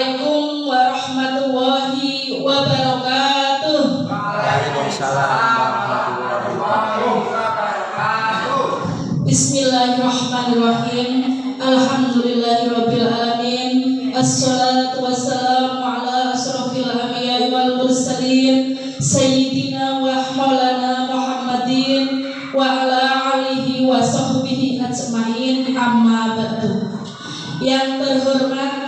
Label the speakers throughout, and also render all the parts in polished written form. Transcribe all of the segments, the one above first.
Speaker 1: Assalamualaikum warahmatullahi wabarakatuh.
Speaker 2: Waalaikumsalam warahmatullahi wabarakatuh.
Speaker 1: Bismillahirrahmanirrahim. Alhamdulillahirabbil alamin. Assalatu wassalamu ala asrofil anbiya'i wal mursalin sayyidina wa maulana Muhammadin wa ala alihi wa sahbihi ajmain, amma ba'du. Yang terhormat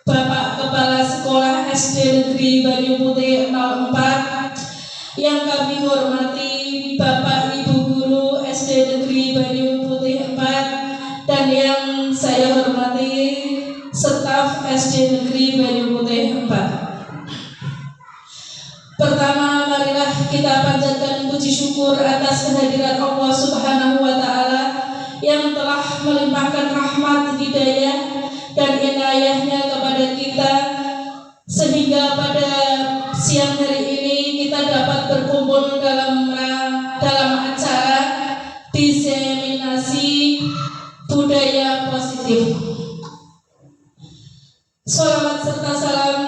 Speaker 1: Bapak Kepala Sekolah SD Negeri Banyu Putih 04, yang kami hormati Bapak Ibu Guru SD Negeri Banyu Putih 4, dan yang saya hormati staf SD Negeri Banyu Putih 4. Pertama, marilah kita panjatkan puji syukur atas kehadiran Allah Subhanahu wa Ta'ala yang telah melimpahkan rahmat, hidayah, dan inayahnya kepada kita, sehingga pada siang hari ini kita dapat berkumpul dalam acara diseminasi budaya positif. Sholawat serta salam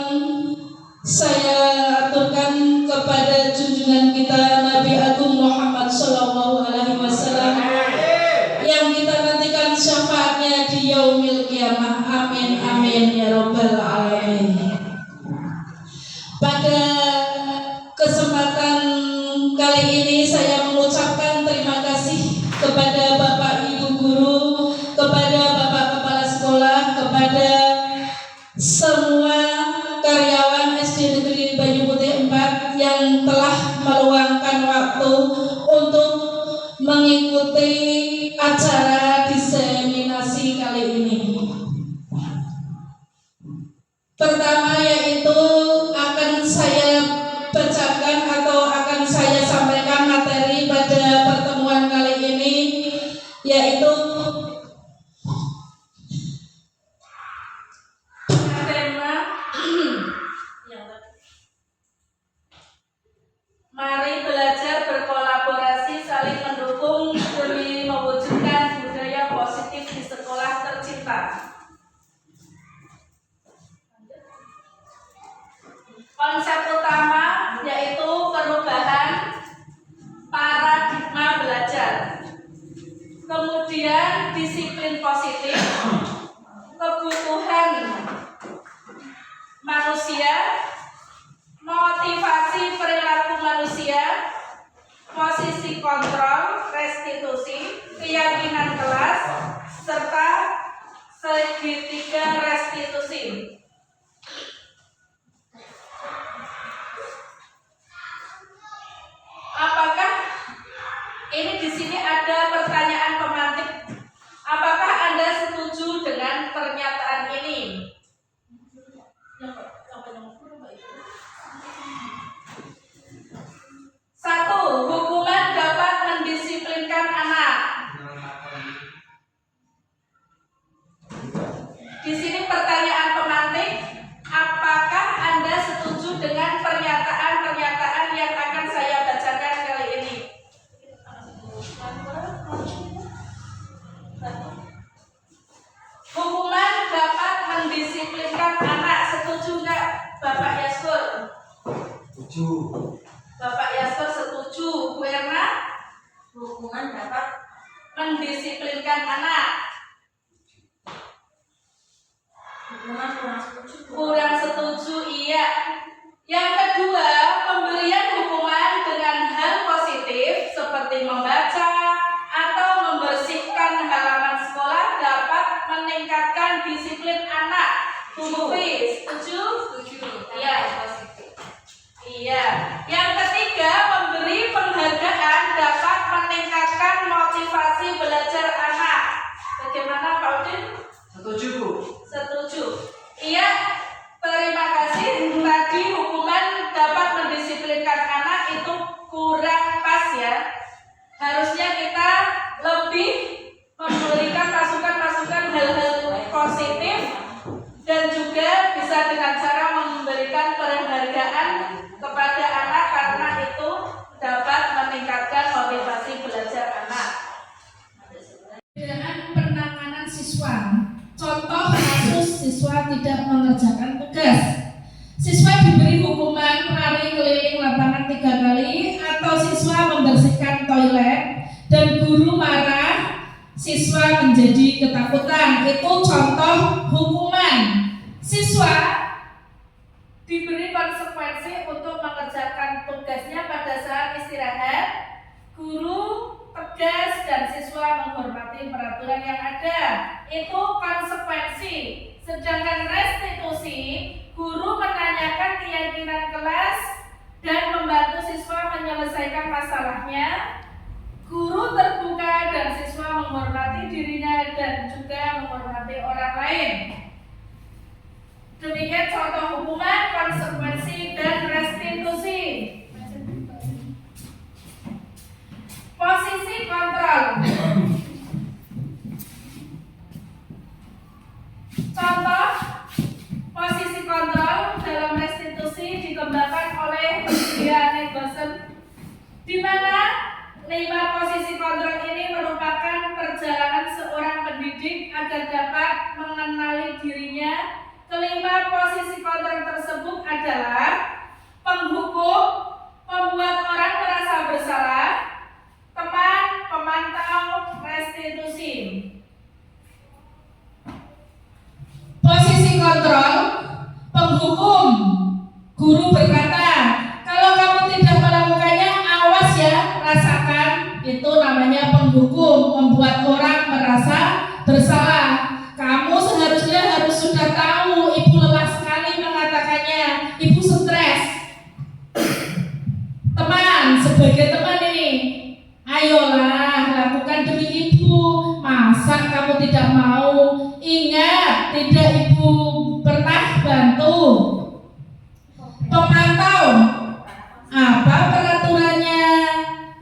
Speaker 1: saya aturkan kepada junjungan kita Nabi Agung Muhammad Sallallahu Alaihi Wasallam yang kita nantikan syafaatnya di yaumil qiyamah. Amin amin ya rabbal alamin. Pada kesempatan kali ini saya mengucapkan terima kasih kepada Bapak Ibu Guru, kepada Bapak Kepala Sekolah, kepada semua karyawan SD Negeri Banyu Putih 4 yang telah meluangkan waktu untuk mengikuti acara diseminasi kali ini. Pertama yaitu akan saya bacakan atau akan saya sampaikan materi pada pertemuan kali ini, yaitu tema mari belajar berkolaborasi saling mendukung demi mewujudkan budaya positif di sekolah tercinta. Konsep utama yaitu perubahan paradigma belajar, kemudian disiplin positif, kebutuhan manusia, motivasi perilaku manusia, posisi kontrol, restitusi, keyakinan kelas, serta segitiga restitusi. Apakah ini di sini ada pertanyaan pemantik? Apakah Anda setuju dengan pernyataan ini? Satu, hukuman dapat mendisiplinkan anak. Di sini pertanyaan pemantik, apakah Anda setuju dengan pernyataan-pernyataan yang akan saya bacakan kali ini? Hukuman dapat mendisiplinkan anak. Setuju nggak Bapak Yaskur?
Speaker 2: Setuju.
Speaker 1: Bapak Yaskur setuju. Bu Erna?
Speaker 3: Hukuman dapat
Speaker 1: mendisiplinkan anak.
Speaker 3: hukuman kurang setuju.
Speaker 1: Kurang setuju, iya. Yang kedua, pemberian hukuman dengan hal positif seperti membaca atau membersihkan halaman sekolah dapat meningkatkan disiplin anak. Bu Mufi, setuju?
Speaker 3: Setuju.
Speaker 1: Iya.
Speaker 3: Positif.
Speaker 1: Iya. Yang ketiga, memberi penghargaan dapat meningkatkan motivasi belajar anak. Bagaimana Pak Udin?
Speaker 2: Setuju, Bu.
Speaker 1: Setuju. Iya. Terima kasih. Tadi hukuman dapat mendisiplinkan anak itu kurang pas ya. Harusnya kita lebih memberikan masukan-masukan hal-hal positif, dan juga bisa dengan cara memberikan penghargaan kepada anak karena itu dapat meningkatkan motivasi belajar anak. Penanganan siswa. Contoh kasus siswa tidak mengerjakan siswa menjadi ketakutan. Itu contoh hukuman. Siswa diberi konsekuensi untuk mengerjakan tugasnya pada saat istirahat. Guru tegas dan siswa menghormati peraturan yang ada. Itu konsekuensi. Sedangkan restitusi, guru menanyakan keyakinan kelas dan membantu siswa menyelesaikan masalahnya. Guru terbuka dan siswa menghormati dirinya dan juga menghormati orang lain. Demikian contoh hukuman, konsekuensi, dan restitusi. Posisi kontrol. Contoh posisi kontrol dalam restitusi dikembangkan oleh Diane Gosen, di mana 5 posisi kontrol ini merupakan perjalanan seorang pendidik agar dapat mengenali dirinya. Kelima posisi kontrol tersebut adalah penghukum, pembuat orang merasa bersalah, teman, pemantau, restitusi. Posisi kontrol, penghukum. Guru berkata, kalau kamu tidak melakukannya, awas ya, rasakan. Itu namanya penghukum, membuat orang merasa bersalah. Kamu seharusnya harus sudah tahu, ibu lelah sekali mengatakannya, ibu stres. Teman, sebagai teman ini, ayolah lakukan demi ibu. Masa kamu tidak mau? Ingat, tidak ibu pernah bantu. Pemantau, apa peraturannya?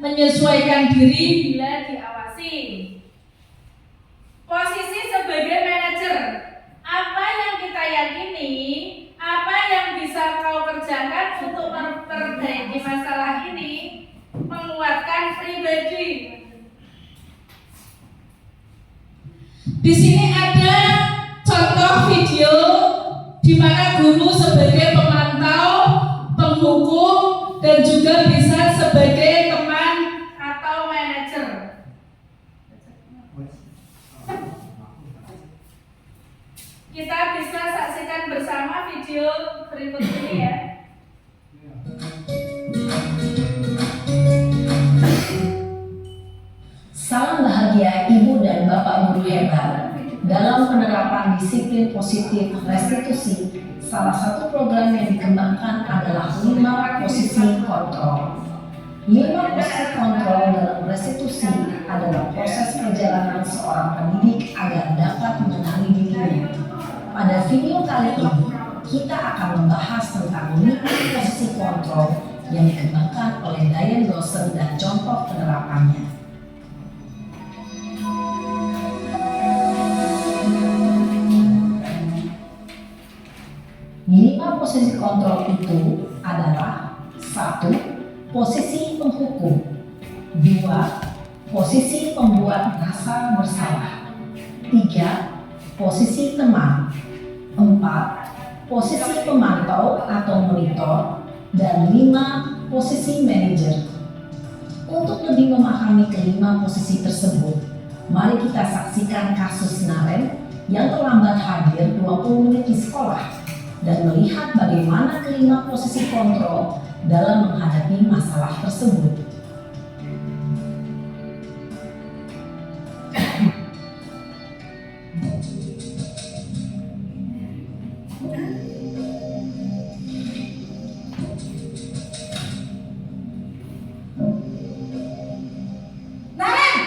Speaker 1: Menyesuaikan diri bila diawasi. Posisi sebagai manajer, apa yang kita yakini, apa yang bisa kau kerjakan untuk memperbaiki masalah ini, menguatkan pribadi. Di sini ada contoh video di mana guru sebagai pemantau, penghukum, dan juga bisa sebagai teman atau manajer. Kita bisa saksikan bersama video berikut ini ya.
Speaker 4: Salam bahagia Ibu dan Bapak Guru hebat. Dalam penerapan disiplin positif restitusi, salah satu program yang dikembangkan adalah 5 posisi kontrol. 5 posisi kontrol dalam restitusi adalah proses perjalanan seorang pendidik agar dapat mengenali dirinya. Pada video kali ini, kita akan membahas tentang 5 posisi kontrol yang dikembangkan oleh Diane Gosen dan contoh penerapannya. Lima posisi kontrol itu adalah 1. Posisi penghukum, 2. Posisi pembuat rasa bersalah, 3. Posisi teman, 4. Posisi pemantau atau monitor, dan 5. Posisi manajer. Untuk lebih memahami kelima posisi tersebut, mari kita saksikan kasus Naren yang terlambat hadir 20 menit di sekolah dan melihat bagaimana kelima posisi kontrol dalam menghadapi masalah tersebut.
Speaker 1: Naren,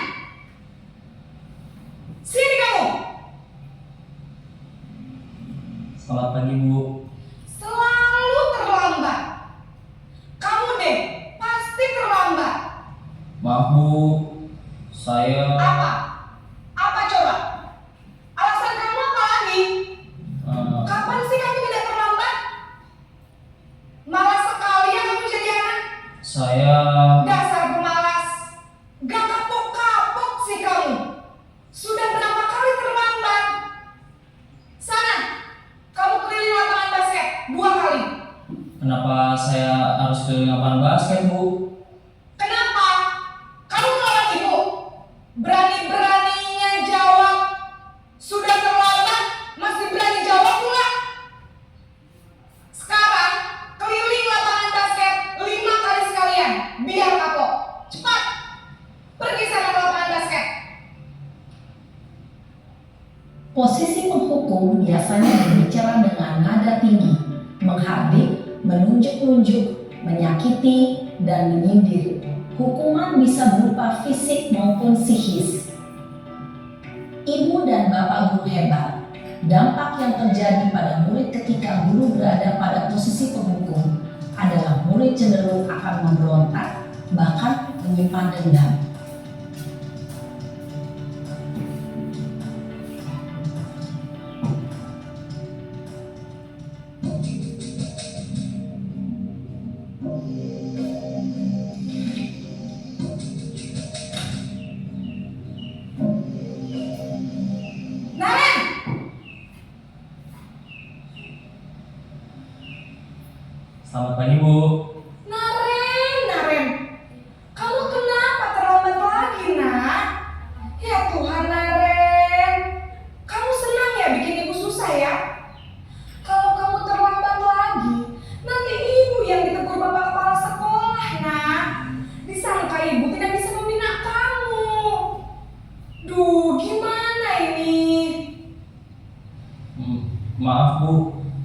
Speaker 1: sini kamu.
Speaker 2: Selamat pagi, Bu.
Speaker 1: Selalu terlambat. Kamu deh, pasti terlambat.
Speaker 2: Maaf, Bu. Saya
Speaker 1: Apa? Apa coba? Alasan kamu apa lagi? Kapan sih kamu tidak terlambat? Malas sekali ya kamu jadi anak.
Speaker 2: saya
Speaker 1: Dasar pemalas. Gak kapok-kapok sih kamu. Sudah berapa kali terlambat? Sana, kamu keliling lapangan basket 2 kali.
Speaker 2: kenapa saya harus keliling lapangan basket, Bu?
Speaker 1: Kenapa? Kamu orang ibu. Berani-beraninya
Speaker 4: menunjuk, menyakiti, dan menyindir. Hukuman bisa berupa fisik maupun psikis. Ibu dan bapak guru hebat, dampak yang terjadi pada murid ketika guru berada pada posisi penghukum adalah murid cenderung akan memberontak, bahkan menyimpan dendam.
Speaker 2: Selamat pagi, Bu.
Speaker 5: Naren, kamu kenapa terlambat lagi, nak? Ya Tuhan, Naren, kamu senang ya bikin ibu susah ya? Kalau kamu terlambat lagi, nanti ibu yang ditegur bapak kepala sekolah, nak. Disangka ibu tidak bisa membina kamu. Duh, gimana ini?
Speaker 2: Maaf, Bu.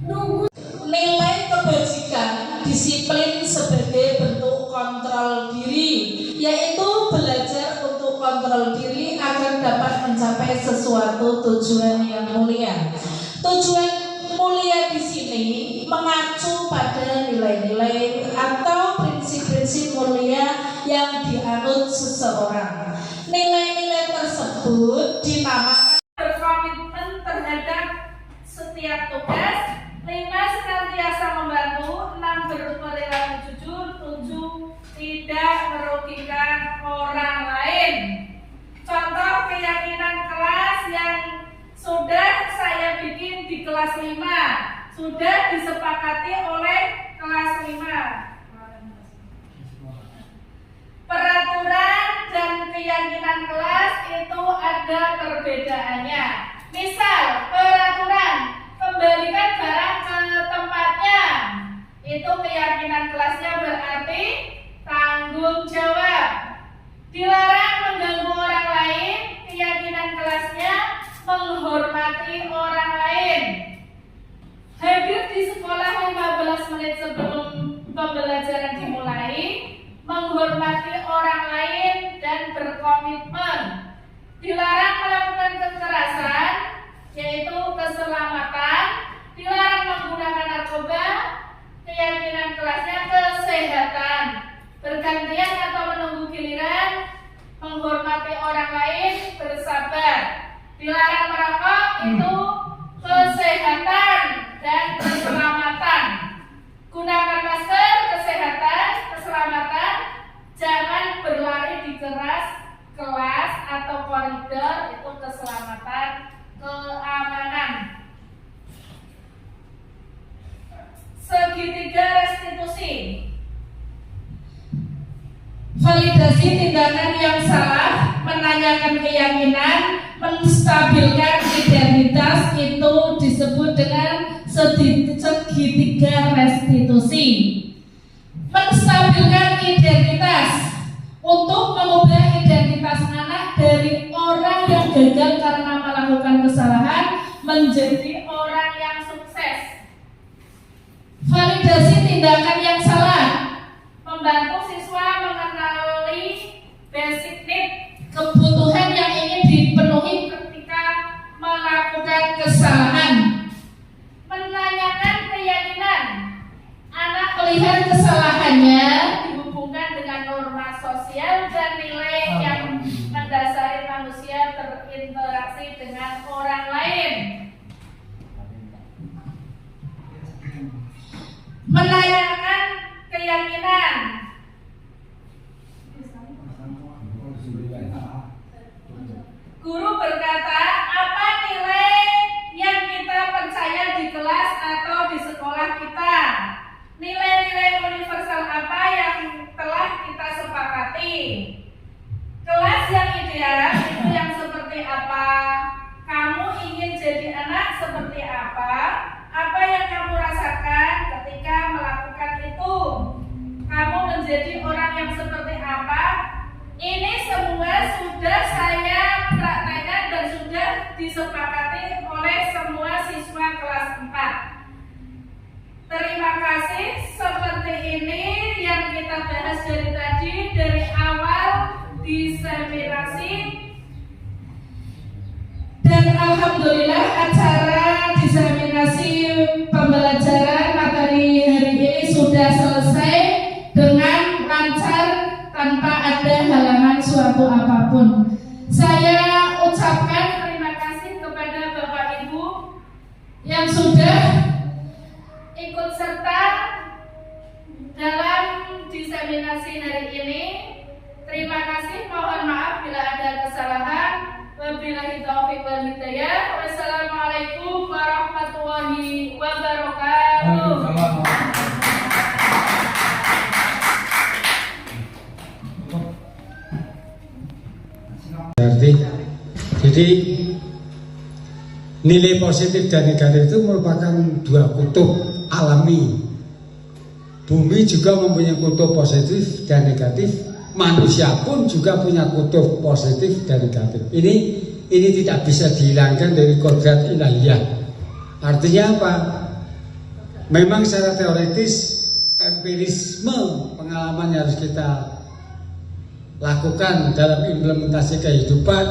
Speaker 5: Duh,
Speaker 1: Nilai kebajikan disiplin sebagai bentuk kontrol diri, yaitu belajar untuk kontrol diri agar dapat mencapai sesuatu tujuan yang mulia. Tujuan mulia di sini mengacu pada nilai-nilai atau prinsip-prinsip mulia yang dianut seseorang. Nilai-nilai tersebut dinamakan
Speaker 3: Berkomitmen terhadap setiap tugas. 5. Senantiasa membantu. 6. Berperilaku jujur. 7. Tidak merugikan orang lain. Contoh keyakinan kelas yang sudah saya bikin di kelas 5, sudah disepakati oleh kelas 5. Peraturan dan keyakinan kelas itu ada perbedaannya. Misal, peraturan kembalikan barang ke tempatnya, itu keyakinan kelasnya berarti tanggung jawab. Dilarang mengganggu orang lain, keyakinan kelasnya menghormati orang lain. Hadir di sekolah 15 menit sebelum pembelajaran dimulai, menghormati orang lain dan berkomitmen. Dilarang melakukan kekerasan, yaitu keselamatan. Dilarang menggunakan narkoba, keyakinan kelasnya kesehatan. Bergantian atau menunggu giliran, menghormati orang lain, bersabar. Dilarang merokok, itu kesehatan dan keselamatan. Gunakan masker, kesehatan, keselamatan. Jangan berlari di kelas atau koridor, itu keselamatan, keamanan. Segitiga restitusi.
Speaker 1: validasi tindakan yang salah, menanyakan keyakinan, menstabilkan identitas, itu disebut dengan segitiga restitusi. Menstabilkan identitas untuk mengubah identitas anak dari orang yang gagal karena melakukan kesalahan menjadi orang yang sukses. Validasi tindakan yang salah,
Speaker 3: Membantu siswa mengenali basic need,
Speaker 1: kebutuhan yang ingin dipenuhi ketika melakukan kesalahan.
Speaker 3: menanyakan keyakinan. Anak
Speaker 1: Melihat kesalahannya
Speaker 3: dihubungkan dengan norma sosial dan nilai yang mendasari manusia berinteraksi dengan orang lain. Menanyakan keyakinan. Guru berkata, apa nilai yang kita percaya di kelas atau di sekolah kita? Nilai-nilai universal apa yang telah kita sepakati? Kelas yang ideal itu yang seperti apa? Kamu ingin jadi anak seperti apa? Apa yang kamu rasakan ketika melakukan alhamdulillah acara diseminasi pembelajaran materi hari ini sudah selesai dengan lancar tanpa ada halangan suatu apapun. Saya ucapkan terima kasih kepada Bapak Ibu yang sudah ikut serta dalam diseminasi hari ini. Terima kasih, mohon maaf bila ada kesalahan. Wabillahi taufiq wal hidayah. Wassalamualaikum warahmatullahi wabarakatuh.
Speaker 6: Jadi nilai positif dan negatif itu merupakan dua kutub alami. Bumi juga mempunyai kutub positif dan negatif. Manusia pun juga punya kutub positif dan negatif. Ini tidak bisa dihilangkan dari kodrat ilahiyah. Artinya apa? Memang secara teoritis empirisme pengalaman yang harus kita lakukan dalam implementasi kehidupan,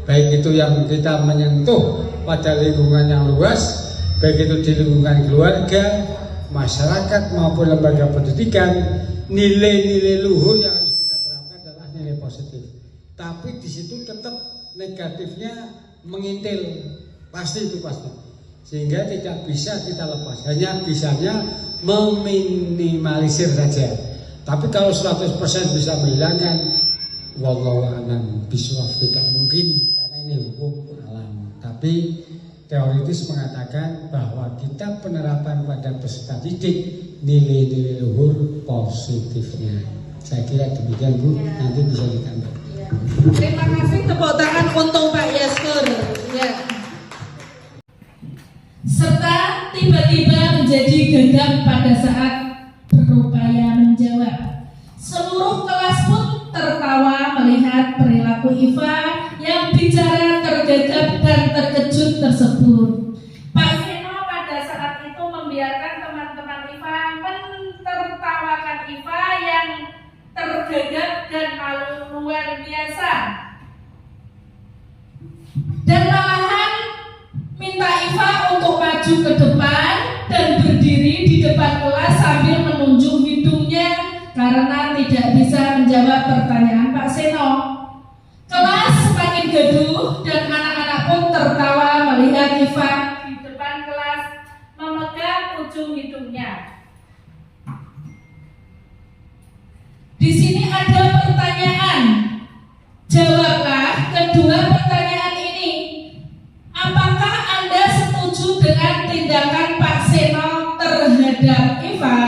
Speaker 6: baik itu yang kita menyentuh pada lingkungan yang luas, baik itu di lingkungan keluarga, masyarakat maupun lembaga pendidikan, nilai-nilai luhur yang harus kita terapkan adalah nilai positif. Tapi di situ tetap negatifnya mengintil, pasti itu pasti. Sehingga tidak bisa kita lepas, hanya bisanya meminimalisir saja. Tapi kalau 100% bisa menghilangkan, wallahu a'lam bishawab, tidak mungkin karena ini hukum alam. Tapi teoritis mengatakan bahwa kita penerapan pada peserta didik nilai-nilai luhur positifnya. Saya kira demikian Bu, nanti bisa ditambah.
Speaker 1: Terima kasih, tepuk tangan untuk Pak Yaskur. Ya. Serta tiba-tiba menjadi gegap pada saat berupaya menjawab. Seluruh kelas pun tertawa melihat perilaku Iva yang bicara tergagap dan terkejut tersebut.
Speaker 3: Pak Seno pada saat itu membiarkan teman-teman Iva mentertawakan Iva yang tergagap dan malu luar biasa. Dan malahan minta Iva untuk maju ke depan dan berdiri di depan kelas sambil menunjuk hidungnya karena tidak bisa menjawab pertanyaan Pak Seno. Kelas semakin gaduh dan anak-anak pun tertawa melihat Iva di depan kelas memegang ujung hidungnya. Di sini ada pertanyaan. Jawablah kedua pertanyaan ini. Apakah Anda setuju dengan tindakan Pak Seno terhadap Iva?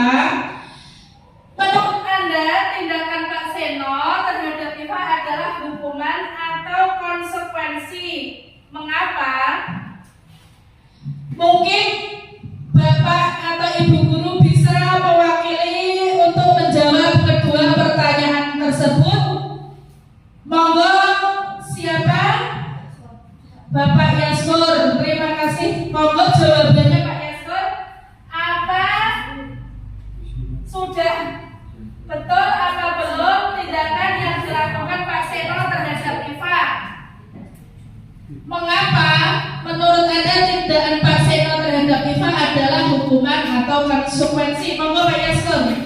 Speaker 3: Menurut Anda, tindakan Pak Seno terhadap Iva adalah hukuman atau konsekuensi? Mengapa? Mungkin Bapak atau Ibu Guru bisa mewakili untuk menjawab kedua pertanyaan tersebut. Monggo, siapa? Bapak Yaskur, terima kasih. Monggo jawabannya Pak Yaskur. Apa sudah betul apa belum tindakan yang dilakukan Pak Seno terhadap Iva? Mengapa menurut Anda tindakan Pak Seno terhadap Iva adalah hukuman atau konsekuensi? Monggo Pak Yaskur.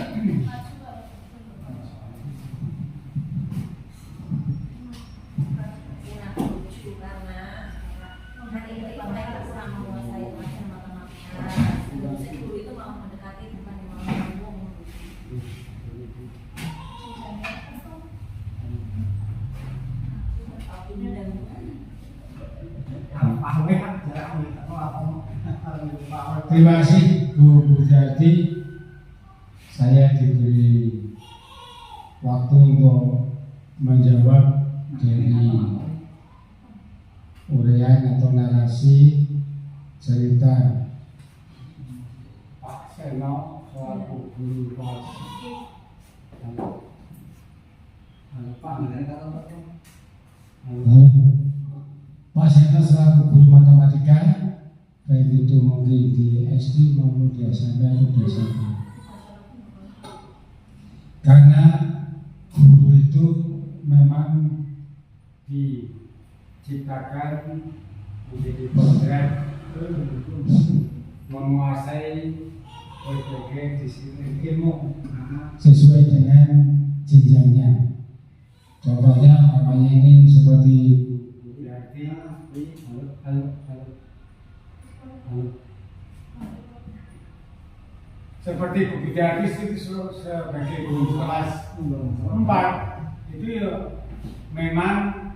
Speaker 6: Terima kasih Bu Budiati. Saya diberi waktu untuk menjawab dari uraian atau narasi cerita Pak Seno selaku guru kelas Pak Seno selaku guru matematika, baik itu mungkin di SD maupun di SMP atau di SMP. Karena guru itu memang diciptakan menjadi kodrat menguasai berbagai disiplin ilmu sesuai dengan jenjangnya. Contohnya namanya ini seperti Budiati, seperti Budiati itu sebagai guru kelas 4 itu ya memang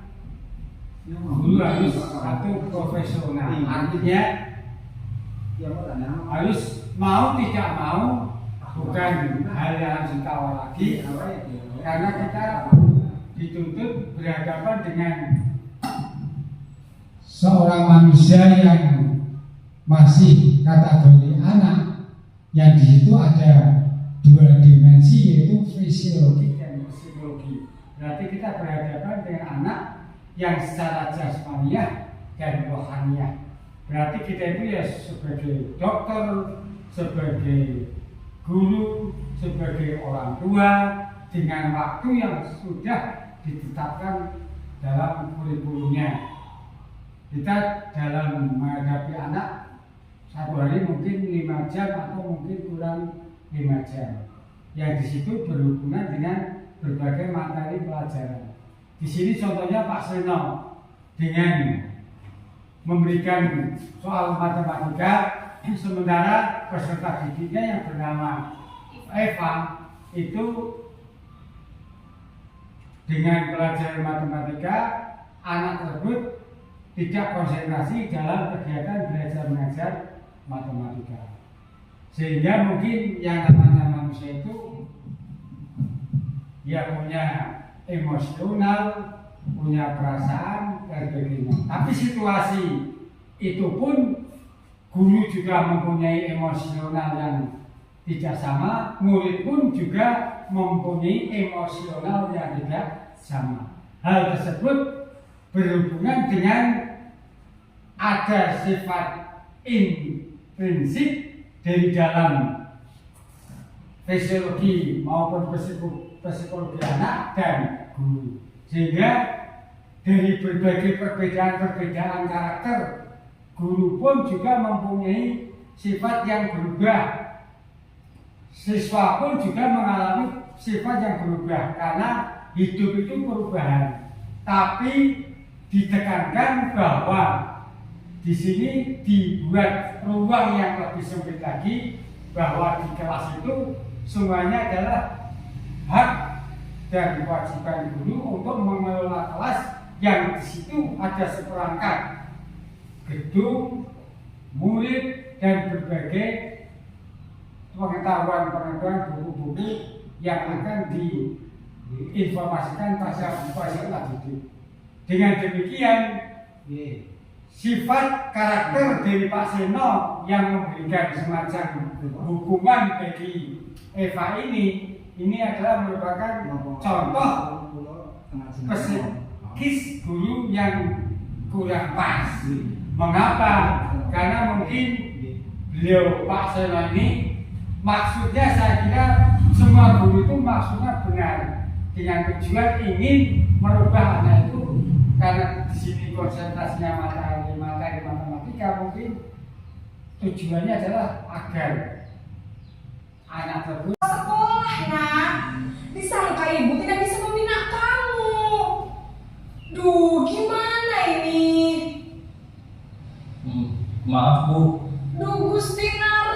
Speaker 6: guru harus satu profesional, artinya harus mau tidak mau bukan hal yang harus ditawa lagi, karena kita dituntut berhadapan dengan seorang manusia yang masih kategori anak, yang di situ ada dua dimensi, yaitu fisiologi dan psikologi. Berarti kita berhadapan dengan anak yang secara jasmaniah dan rohaniah. Berarti kita itu ya sebagai dokter, sebagai guru, sebagai orang tua, dengan waktu yang sudah ditetapkan dalam kurikulumnya. Kita dalam menghadapi anak satu hari mungkin 5 jam atau mungkin kurang 5 jam. Yang di situ berhubungan dengan berbagai materi pelajaran. Di sini contohnya Pak Seno dengan memberikan soal matematika, sementara peserta didiknya yang bernama Eva itu dengan pelajaran matematika, anak tersebut tidak konsentrasi dalam kegiatan belajar mengajar matematika, sehingga mungkin yang namanya manusia itu dia punya emosional, punya perasaan dan sebagainya. Tapi situasi itu pun guru juga mempunyai emosional yang tidak sama, murid pun juga mempunyai emosional yang tidak sama. Hal tersebut berhubungan dengan ada sifat intrinsik dari dalam fisiologi maupun psikologi anak dan guru, sehingga dari berbagai perbedaan karakter, guru pun juga mempunyai sifat yang berubah. Siswa pun juga mengalami sifat yang berubah, karena hidup itu perubahan. Tapi ditekankan bahwa di sini dibuat ruang yang lebih sempit lagi, bahwa di kelas itu semuanya adalah hak dan kewajiban guru untuk mengelola kelas yang di situ ada seperangkat gedung, murid, dan berbagai pengetahuan buku-buku yang akan diinformasikan pada peserta didik. Dengan demikian, sifat karakter dari Pak Seno yang memberikan semacam hukuman bagi Eva ini adalah merupakan contoh psikis guru yang kurang pas. Mengapa? Karena mungkin beliau Pak Seno ini maksudnya, saya kira semua guru itu maksudnya benar, dengan tujuan ingin merubah anak itu, karena di sini konsentrasinya materi matematika, mungkin tujuannya adalah agar anak tersebut
Speaker 5: Sekolah, nak. Disangka ibu tidak bisa membina kamu. Duh, gimana ini?
Speaker 2: Maaf Bu.
Speaker 5: Duh, Gusti Naren.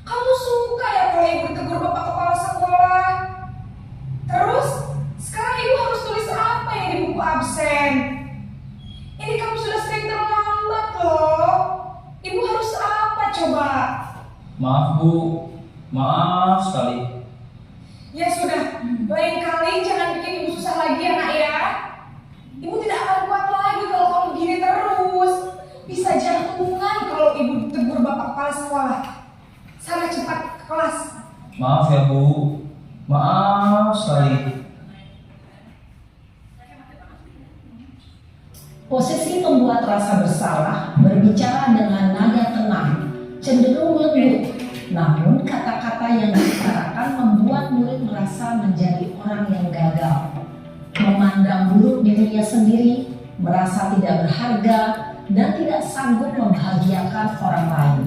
Speaker 5: Kamu suka ya kalau ibu tegur bapak kepala sekolah? Terus, sekarang ibu harus tulis apa yang di buku absen? Ini kamu sudah sering terlambat loh. Ibu harus apa coba?
Speaker 2: Maaf Bu. Maaf sekali.
Speaker 5: Ya sudah, lain kali jangan bikin ibu susah lagi ya nak ya. Ibu tidak akan kuat lagi kalau kamu begini terus. Bisa jantungan kalau ibu tegur bapak kepala sekolah. Sana cepat ke kelas.
Speaker 2: Maaf ya Bu. Maaf sekali.
Speaker 4: Posisi pembuat rasa bersalah berbicara dengan nada tenang, cenderung lembut. Namun kata-kata yang diutarakan membuat murid merasa menjadi orang yang gagal, memandang buruk dirinya sendiri, merasa tidak berharga, dan tidak sanggup membahagiakan orang lain.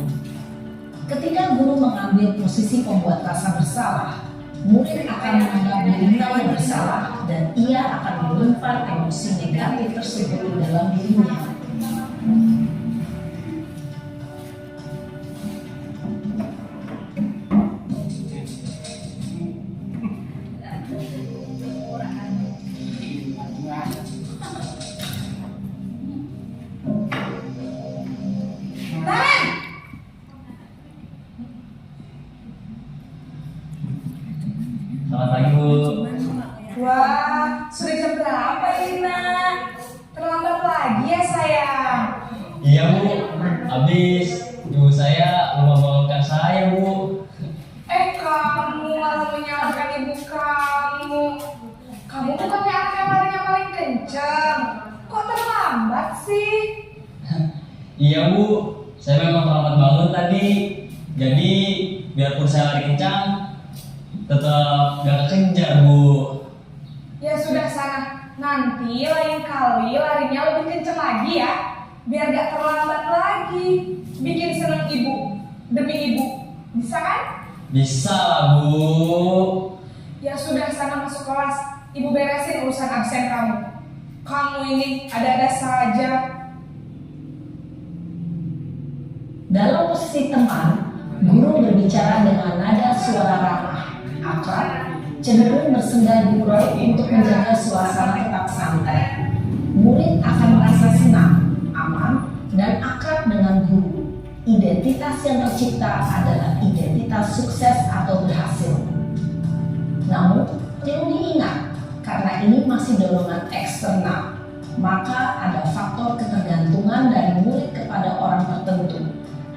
Speaker 4: Ketika guru mengambil posisi pembuat rasa bersalah, murid akan menganggap dirinya yang bersalah dan ia akan menyimpan emosi negatif tersebut di dalam dirinya.
Speaker 2: Selamat pagi, Bu.
Speaker 5: Wah, sudah jam berapa ini, Nak? Terlambat lagi ya, sayang.
Speaker 2: Iya, Bu. Habis ibu saya lupa bangunkan saya, Bu.
Speaker 5: Kamu malah menyalahkan ibu kamu. Kamu bukannya anak yang larinya paling kencang. Kok terlambat sih?
Speaker 2: Iya, Bu. Saya memang terlambat bangun tadi. Jadi, biarpun saya lari kencang, tetap gak kekejar, Bu.
Speaker 5: Ya sudah sana. Nanti lain kali larinya lebih kencang lagi ya. Biar gak terlambat lagi. Bikin seneng ibu. Demi ibu. Bisa kan?
Speaker 2: Bisa lah, Bu.
Speaker 5: Ya sudah sana masuk kelas. Ibu beresin urusan absen kamu. Kamu ini ada-ada saja.
Speaker 4: Dalam posisi teman, guru berbicara dengan nada suara ramah, akrab, cenderung bersenda gurau untuk menjaga suasana tetap santai. Murid akan merasa senang, aman, dan akrab dengan guru. Identitas yang tercipta adalah identitas sukses atau berhasil. Namun, perlu diingat, karena ini masih dorongan eksternal, maka ada faktor ketergantungan dari murid kepada orang tertentu.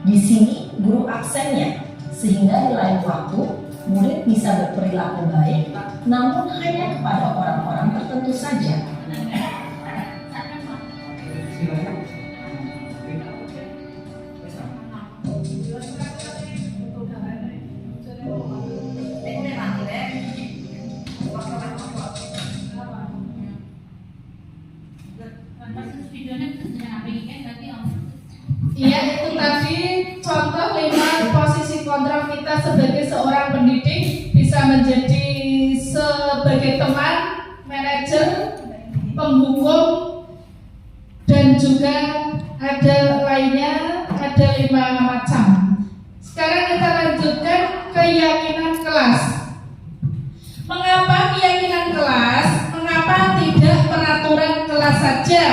Speaker 4: Di sini guru absennya, sehingga di lain waktu murid bisa berperilaku baik, namun hanya kepada orang-orang tertentu saja.
Speaker 1: Iya, itu tadi contoh 5 posisi kontrol kita sebagai seorang pendidik, bisa menjadi sebagai teman, manajer, penghukum, dan juga ada lainnya, ada 5 macam. Sekarang kita lanjutkan keyakinan kelas. Mengapa keyakinan kelas? Mengapa tidak peraturan kelas saja?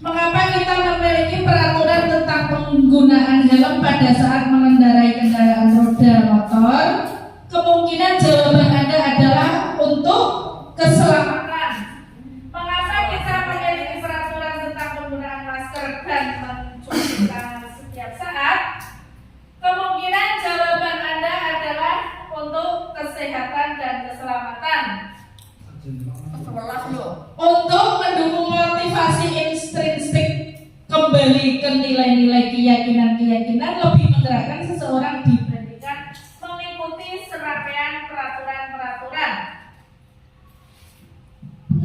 Speaker 1: Mengapa kita memiliki peraturan tentang penggunaan helm pada saat mengendarai kendaraan roda motor? Kemungkinan jawaban Anda adalah untuk keselamatan. Mengapa kita memiliki peraturan tentang penggunaan masker dan mencuci tangan setiap saat? Kemungkinan jawaban Anda adalah untuk kesehatan dan keselamatan. Untuk mendukung motivasi intrinsik kembali ke nilai-nilai keyakinan-keyakinan, lebih menggerakkan seseorang dibandingkan mengikuti serangkaian peraturan-peraturan.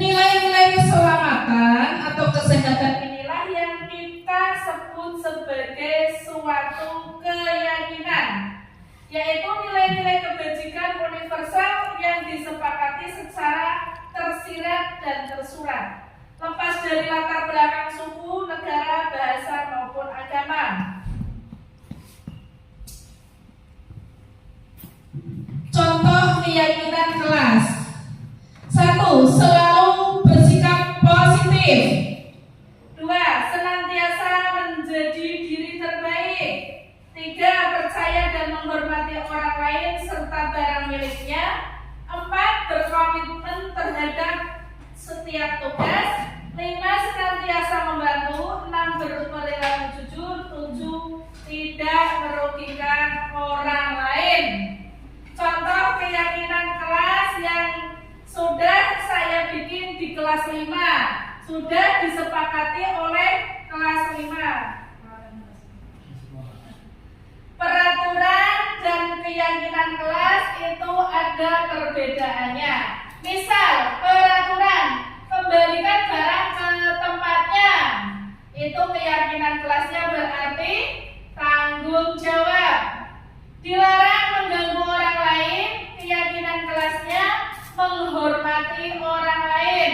Speaker 1: Nilai-nilai keselamatan atau kesehatan inilah yang kita sebut sebagai suatu keyakinan, yaitu nilai-nilai kebajikan universal yang disepakati secara tersirat dan tersurat, lepas dari latar belakang suku, negara, bahasa maupun agama. Contoh keyakinan kelas. 1. Selalu bersikap positif. 2. Senantiasa menjadi diri terbaik. 3. Percaya dan menghormati orang lain serta barang miliknya. 4. Berkomitmen terhadap setiap tugas. 5. Senantiasa membantu. 6. Berperilaku jujur. 7. Tidak merugikan orang lain. Contoh keyakinan kelas yang sudah saya bikin di kelas 5, sudah disepakati oleh kelas 5. Peraturan dan keyakinan kelas itu ada perbedaannya. Misal, peraturan
Speaker 3: Kembalikan barang ke tempatnya. Itu keyakinan kelasnya, berarti tanggung jawab. Dilarang mengganggu orang lain. Keyakinan kelasnya menghormati orang lain.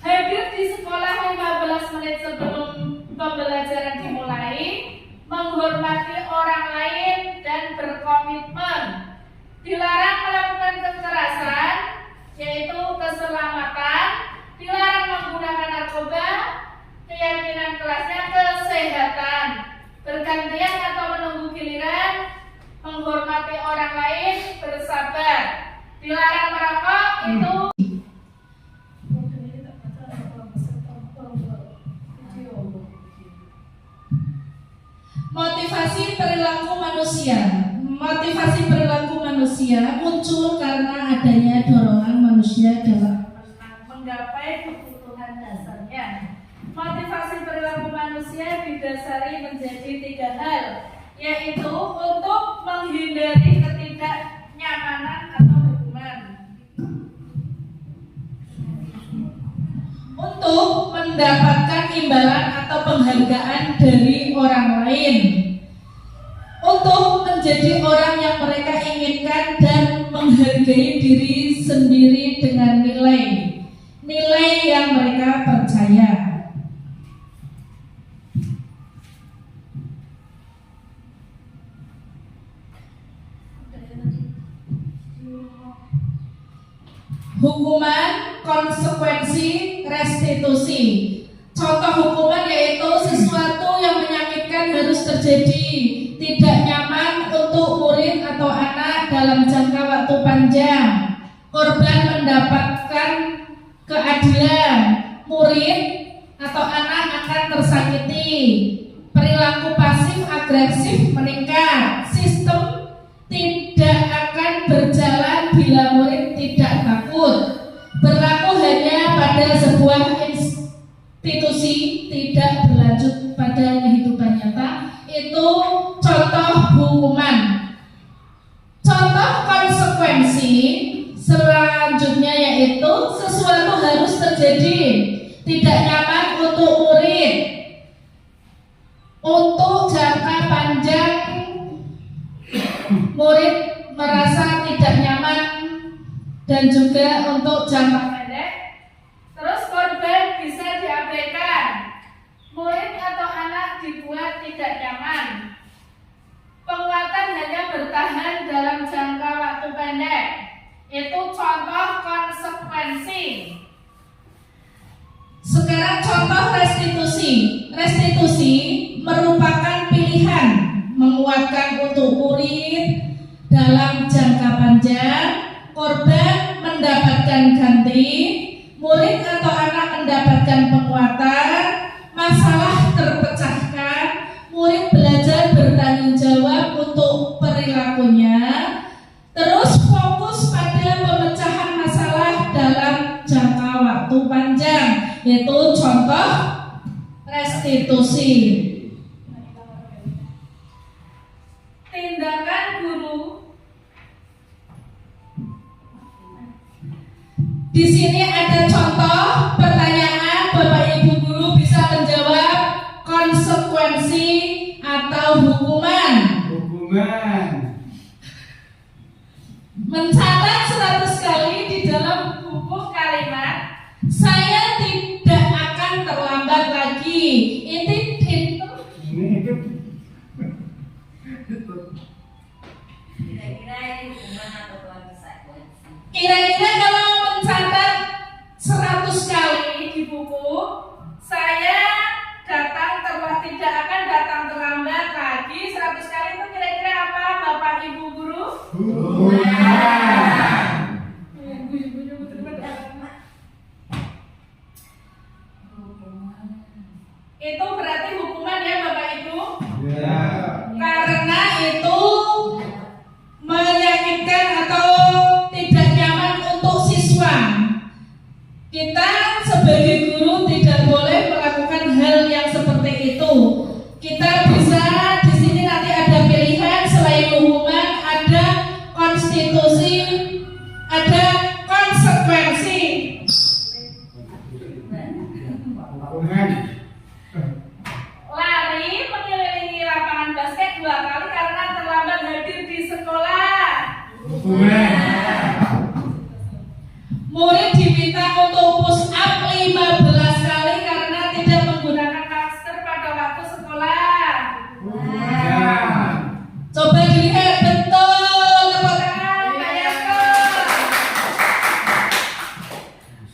Speaker 3: Hadir di sekolah 15 menit sebelum pembelajaran dimulai, menghormati orang lain dan berkomitmen. Dilarang melakukan kekerasan, yaitu keselamatan. Dilarang menggunakan narkoba. Keyakinan kelasnya kesehatan, bergantian atau menunggu giliran, menghormati orang lain, bersabar. Dilarang merokok, itu
Speaker 1: motivasi perilaku manusia. Motivasi perilaku manusia muncul karena adanya dorongan manusia dalam
Speaker 3: menggapai kebutuhan dasarnya. Motivasi perilaku manusia didasari menjadi 3 hal, yaitu untuk menghindari ketidaknyamanan atau hukuman,
Speaker 1: untuk mendapatkan imbalan atau penghargaan dari orang lain, untuk menjadi orang yang mereka inginkan dan menghargai diri sendiri dengan nilai yang mereka percaya. Hukuman, konsekuensi, restitusi. Contoh hukuman yaitu sesuatu yang menyakitkan harus terjadi, tidak nyaman untuk murid atau anak dalam jangka waktu panjang. Korban mendapatkan keadilan, murid atau anak akan tersakiti. Perilaku pasif agresif meningkat. Sistem tidak akan berjalan bila murid tidak takut. Berlaku hanya pada sebuah institusi, tidak berlanjut pada kehidupan nyata. Itu contoh hukuman. Contoh konsekuensi selanjutnya yaitu sesuatu harus terjadi, tidak nyaman untuk murid, untuk jangka panjang murid merasa tidak nyaman, dan juga untuk jangka
Speaker 3: pendek. Terus korban bisa diabaikan, murid atau anak dibuat tidak nyaman. Penguatan hanya bertahan dalam jangka waktu pendek. Itu contoh konsekuensi.
Speaker 1: Sekarang contoh restitusi. Restitusi merupakan pilihan menguatkan untuk murid dalam jangka panjang. Korban mendapatkan ganti, murid atau anak mendapatkan penguatan, masalah terpecahkan, murid belajar bertanggung jawab untuk perilakunya, terus fokus pada pemecahan masalah dalam jangka waktu panjang. Itu contoh restitusi.
Speaker 3: Tindakan guru.
Speaker 1: Di sini ada contoh pertanyaan, Bapak Ibu guru bisa menjawab konsekuensi atau hukuman. Mencatat 100 kali di dalam buku kalimat saya tidak akan terlambat lagi. Kira-kira kalau mencatat 100 kali
Speaker 3: Di buku, saya tidak akan datang terlambat lagi 100 kali, itu kira-kira apa Bapak Ibu guru? Itu berarti hukuman ya Bapak Ibu? Karena itu menyakitkan atau tidak nyaman untuk siswa. Kita sebagai guru tidak boleh melakukan hal yang seperti itu. Kita bisa di sini nanti ada pilihan, selain hukuman ada konstitusi. Murid diminta untuk push up 15 kali karena tidak menggunakan masker pada waktu sekolah. Coba dilihat betul, tepuk tangan, Pak Yasko.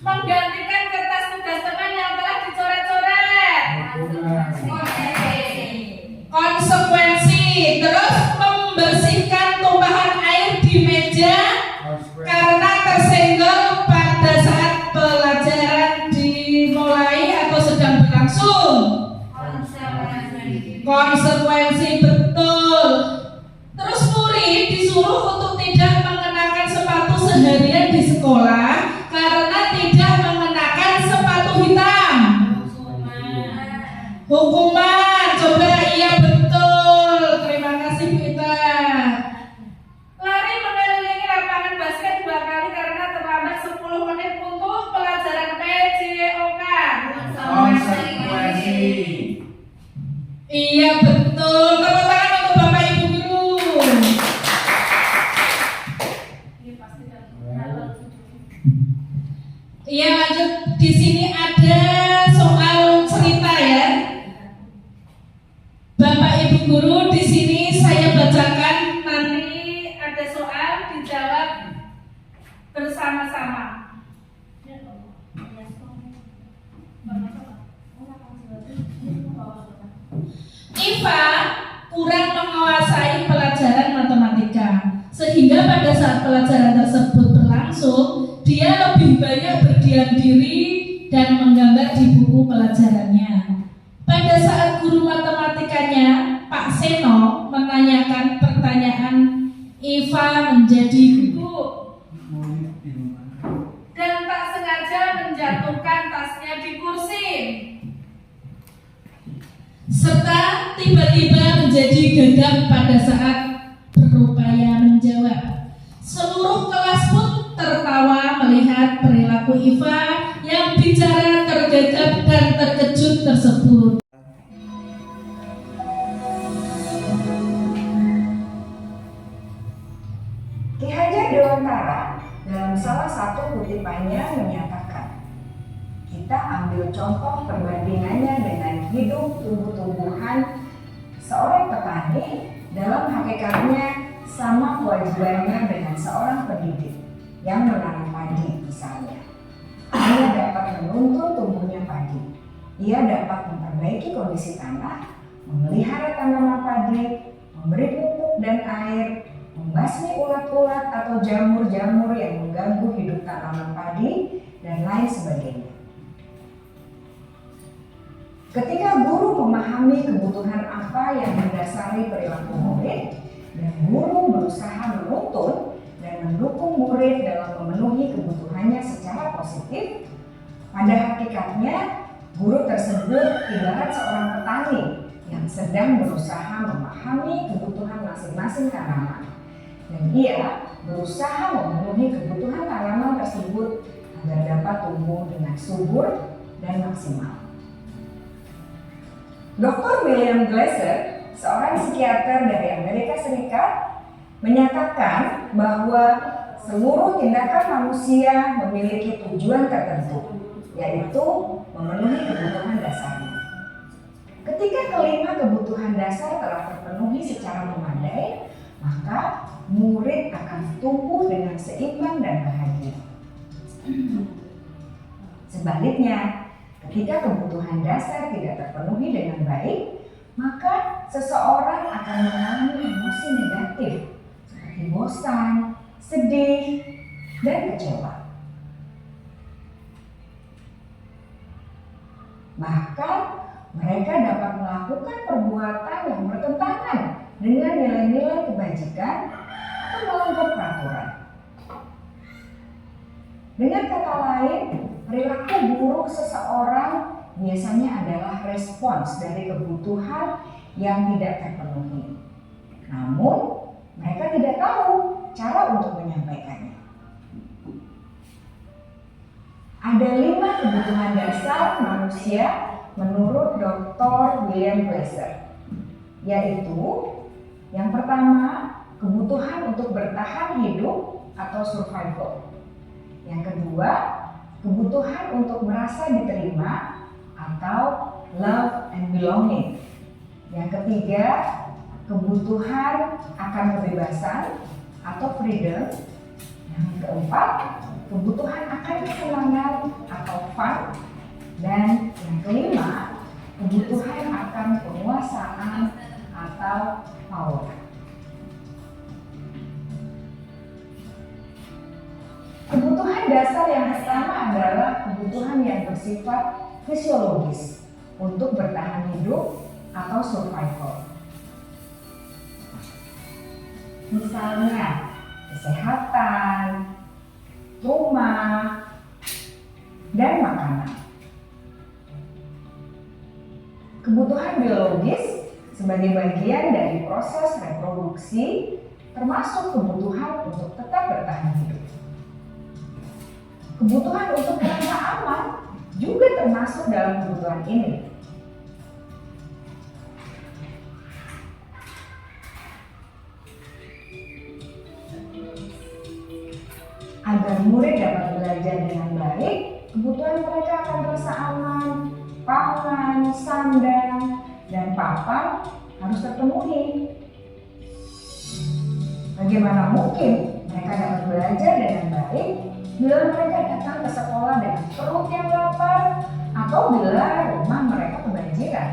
Speaker 3: Menggantikan kertas tugas teman yang telah dicoret-coret. Konsekuensi, terus membersihkan tumpahan air di meja karena tersenggol pada saat pelajaran dimulai atau sedang berlangsung. Konsekuensi betul. Terus murid disuruh untuk tidak mengenakan sepatu seharian di sekolah karena tidak mengenakan sepatu hitam. Hukuman, coba iya betul. Terima kasih Pita. Lari mengelilingi lapangan basket 2 kali karena terlambat 10 menit untuk pelajaran PJOK.
Speaker 7: Konsekuensi.
Speaker 3: Iya betul. Tepuk tangan untuk Bapak Ibu guru. Iya lanjut. Di sini ada soal cerita ya. Bapak Ibu guru, di sini saya bacakan, nanti ada soal dijawab bersama-sama. Iva kurang menguasai pelajaran matematika, sehingga pada saat pelajaran tersebut berlangsung, dia lebih banyak berdiam diri dan menggambar di buku pelajarannya. Pada saat guru matematikanya, Pak Seno, menanyakan pertanyaan, Iva menjadi gugup dan tak sengaja menjatuhkan tasnya di kursi, serta tiba-tiba menjadi gagap pada saat berupaya menjawab. Seluruh kelas pun tertawa melihat perilaku Iva yang bicara tergagap dan terkejut tersebut.
Speaker 5: Ki Hajar Dewantara dalam salah satu kutipannya menyatakan, kita ambil contoh perbandingannya dengan hidup tumbuh-tumbuhan. Seorang petani dalam hakikatnya sama kewajibannya dengan seorang pendidik yang menanam padi misalnya. Ia dapat menuntun tumbuhnya padi. Ia dapat memperbaiki kondisi tanah, memelihara tanaman padi, memberi pupuk dan air, membasmi ulat-ulat atau jamur-jamur yang mengganggu hidup tanaman padi, dan lain sebagainya. Ketika guru memahami kebutuhan apa yang mendasari perilaku murid, dan guru berusaha menuntun dan mendukung murid dalam memenuhi kebutuhannya secara positif, pada hakikatnya guru tersebut ibarat seorang petani yang sedang berusaha memahami kebutuhan masing-masing tanaman, dan ia berusaha memenuhi kebutuhan tanaman tersebut agar dapat tumbuh dengan subur dan maksimal. Dr. William Glasser, seorang psikiater dari Amerika Serikat, menyatakan bahwa seluruh tindakan manusia memiliki tujuan tertentu, yaitu memenuhi kebutuhan dasarnya. Ketika kelima kebutuhan dasar telah terpenuhi secara memadai, maka murid akan tumbuh dengan seimbang dan bahagia. Sebaliknya, ketika kebutuhan dasar tidak terpenuhi dengan baik, maka seseorang akan mengalami emosi negatif seperti bosan, sedih, dan kecewa. Bahkan mereka dapat melakukan perbuatan yang bertentangan dengan nilai-nilai kebajikan atau melanggar peraturan. Dengan kata lain, perilaku buruk seseorang biasanya adalah respons dari kebutuhan yang tidak terpenuhi. Namun, mereka tidak tahu cara untuk menyampaikannya. Ada 5 kebutuhan dasar manusia menurut Dr. William Glasser, yaitu yang pertama, kebutuhan
Speaker 4: untuk bertahan hidup atau survival. Yang kedua, kebutuhan untuk merasa diterima atau love and belonging. Yang ketiga, kebutuhan akan kebebasan atau freedom. Yang keempat, kebutuhan akan kesenangan atau fun. Dan yang kelima, kebutuhan akan penguasaan atau power. Kebutuhan dasar yang pertama adalah kebutuhan yang bersifat fisiologis untuk bertahan hidup atau survival. Misalnya, kesehatan, rumah, dan makanan. Kebutuhan biologis sebagai bagian dari proses reproduksi termasuk kebutuhan untuk tetap bertahan hidup. Kebutuhan untuk merasa aman juga termasuk dalam kebutuhan ini. Agar murid dapat belajar dengan baik, kebutuhan mereka akan merasa aman, pangan, sandang, dan papan harus terpenuhi. Bagaimana mungkin mereka dapat belajar dengan baik bila mereka datang ke sekolah dengan perut yang lapar atau bila rumah mereka kebanjiran?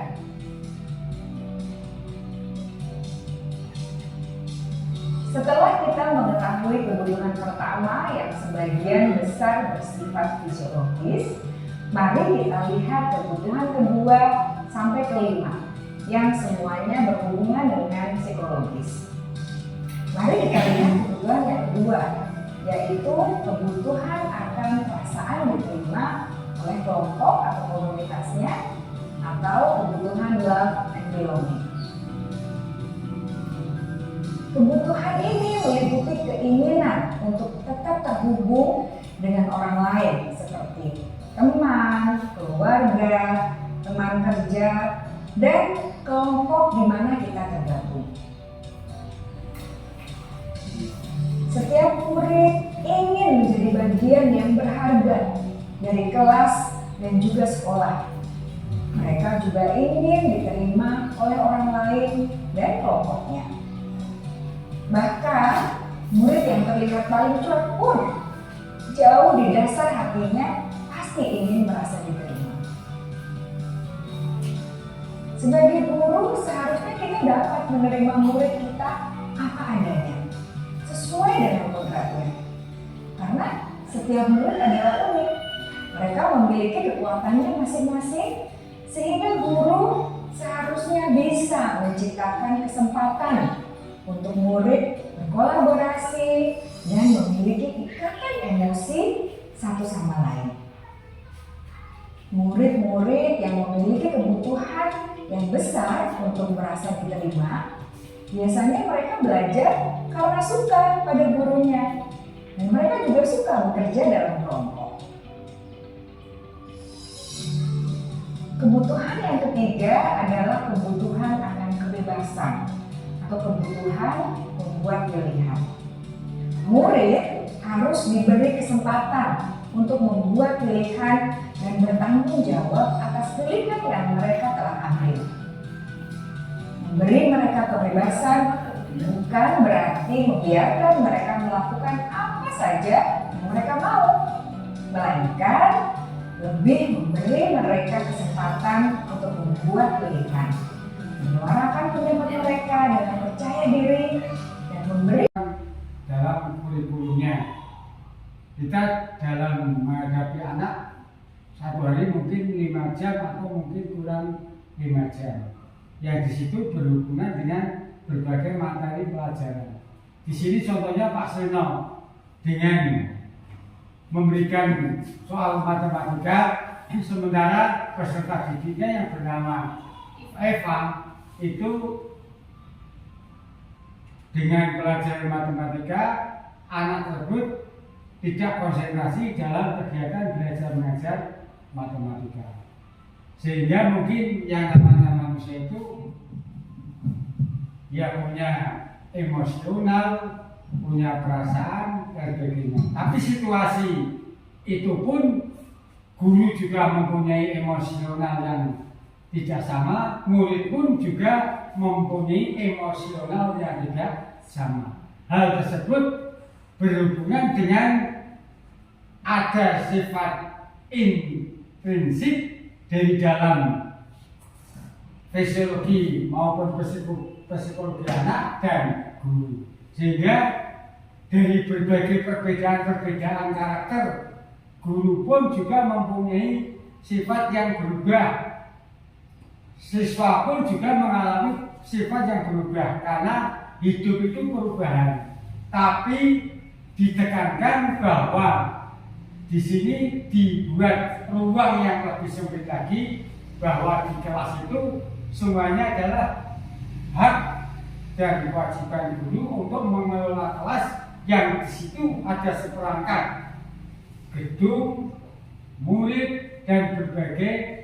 Speaker 4: Setelah kita mengetahui kebutuhan pertama yang sebagian besar bersifat fisiologis, mari kita lihat kebutuhan kedua sampai kelima yang semuanya berhubungan dengan psikologis. Mari kita lihat kebutuhan yang kedua, yaitu kebutuhan akan perasaan diterima oleh kelompok atau komunitasnya atau kebutuhan love and belonging. Kebutuhan ini meliputi keinginan untuk tetap terhubung dengan orang lain seperti teman, keluarga, teman kerja, dan kelompok di mana kita tergabung. Setiap murid ingin menjadi bagian yang berharga dari kelas dan juga sekolah. Mereka juga ingin diterima oleh orang lain dan kelompoknya. Bahkan, murid yang terlihat paling cuek pun jauh di dasar hatinya pasti ingin merasa diterima. Sebagai guru, seharusnya kita dapat menerima murid kita apa adanya, sesuai dengan kodratnya. Karena setiap murid adalah unik. Mereka memiliki kekuatannya masing-masing, sehingga guru seharusnya bisa menciptakan kesempatan untuk murid berkolaborasi dan memiliki ikatan emosi satu sama lain. Murid-murid yang memiliki kebutuhan yang besar untuk merasa diterima, biasanya mereka belajar karena suka pada gurunya, dan mereka juga suka bekerja dalam kelompok. Kebutuhan yang ketiga adalah kebutuhan akan kebebasan atau kebutuhan membuat pilihan. Murid harus diberi kesempatan untuk membuat pilihan dan bertanggung jawab atas pilihan yang mereka telah ambil. Memberi mereka kebebasan bukan berarti membiarkan mereka melakukan apa saja yang mereka mau, melainkan lebih memberi mereka kesempatan untuk membuat pilihan, menyuarakan pendapat mereka dengan percaya diri, dan memberi
Speaker 6: dalam kurikulumnya. Kita dalam menghadapi anak satu hari mungkin 5 jam atau mungkin kurang 5 jam. Yang di situ berhubungan dengan berbagai materi pelajaran. Di sini contohnya Pak Seno dengan memberikan soal matematika, sementara peserta didiknya yang bernama Eva itu dengan pelajaran matematika, anak tersebut tidak konsentrasi dalam kegiatan belajar mengajar matematika. Sehingga mungkin yang namanya manusia itu dia punya emosional, punya perasaan dan sebagainya. Tapi situasi itu pun guru juga mempunyai emosional yang tidak sama, murid pun juga mempunyai emosional yang tidak sama. Hal tersebut berhubungan dengan ada sifat intrinsik dari dalam fisiologi maupun psikologi anak dan guru, sehingga dari berbagai perbedaan karakter, guru pun juga mempunyai sifat yang berubah. Siswa pun juga mengalami sifat yang berubah karena hidup itu perubahan. Tapi ditekankan bahwa di sini dibuat ruang yang lebih sempit lagi, bahwa di kelas itu semuanya adalah hak dan kewajiban guru untuk mengelola kelas yang di situ ada seperangkat gedung, murid, dan berbagai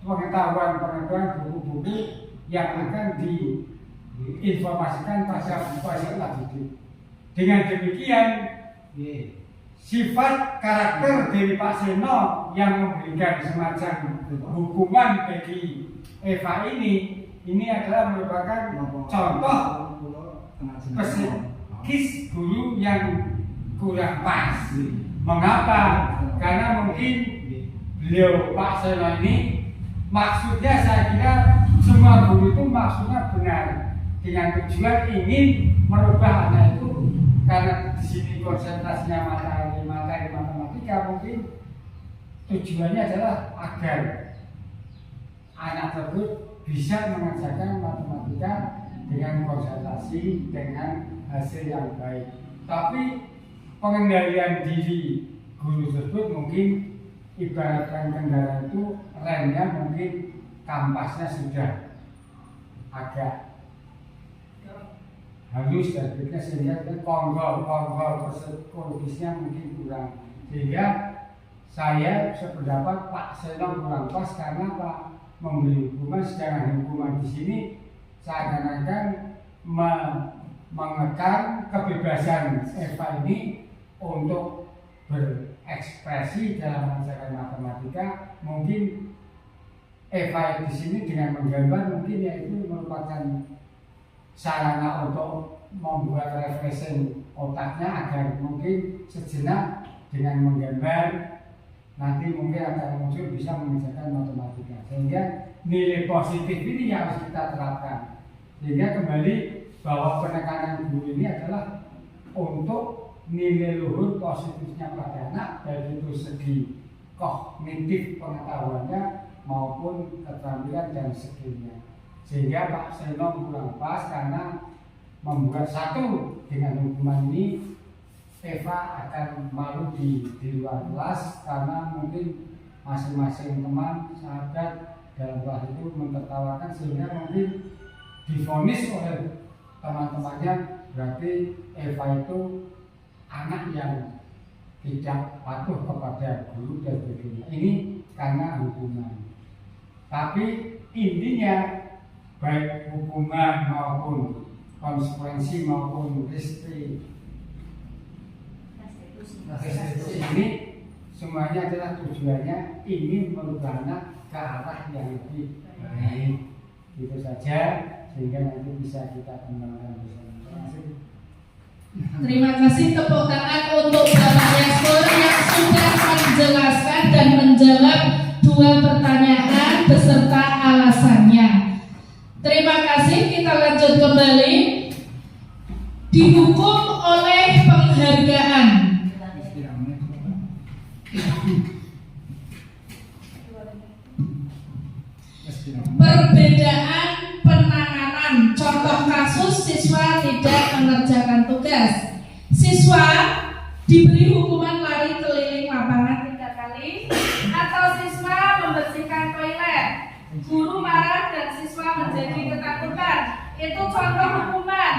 Speaker 6: pengetahuan buku-buku yang akan diinformasikan pada peserta didik. Dengan demikian, sifat karakter dari Pak Seno yang memberikan semacam hukuman bagi Eva ini adalah merupakan contoh psikis guru yang kurang pas. Mengapa? Karena mungkin beliau Pak Seno ini maksudnya, saya kira semua guru itu maksudnya benar, dengan tujuan ingin merubah anak itu, karena di sini konsentrasinya materi matematika, mungkin tujuannya adalah agar anak tersebut bisa mengerjakan matematika dengan konsentrasi, dengan hasil yang baik. Tapi pengendalian diri guru tersebut mungkin ibaratkan kendaraan itu remnya mungkin kampasnya sudah agak halus dan sebagainya, sehingga konggol psikologisnya mungkin kurang, sehingga saya sependapat Pak Seno kurang pas karena Pak memberi hukuman, sedangkan hukuman di sini seakan-akan mengekang kebebasan Eva ini untuk berekspresi dalam mengajarkan matematika. Mungkin Eva di sini dengan menggambar mungkin yaitu merupakan sarana untuk membuat refreshing otaknya agar mungkin sejenak dengan menggambar nanti mungkin akan muncul bisa mengerjakan matematika, sehingga nilai positif ini yang harus kita terapkan. Sehingga kembali bahwa penekanan guru ini adalah untuk nilai luhur positifnya pada anak, baik itu segi kognitif pengetahuannya maupun keterampilan dan skillnya. Sehingga Pak Seno kurang pas karena membuat satu dengan hukuman ini Eva akan malu di luar kelas, karena mungkin masing-masing teman sahabat dalam kelas itu mentertawakan, sehingga mungkin divonis oleh teman-temannya berarti Eva itu anak yang tidak patuh kepada guru dan sebagainya. Ini karena hukuman. Tapi intinya baik hukuman maupun konsekuensi maupun restitusi ini semuanya adalah tujuannya ingin merubah anak ke arah yang lebih baik. Itu saja, sehingga nanti bisa kita kembangkan bersama.
Speaker 1: Terima kasih, tepuk tangan untuk Bapak Yaskur yang sudah menjelaskan dan menjawab 2 pertanyaan beserta alasannya. Terima kasih, kita lanjut kembali. Dihukum oleh penghargaan. Perbedaan penanganan. Contoh kasus siswa tidak mengerjakan tugas. Siswa diberi hukuman lari keliling lapangan 3 kali, atau siswa membersihkan toilet. Guru marah dan siswa menjadi ketakutan. Itu contoh hukuman.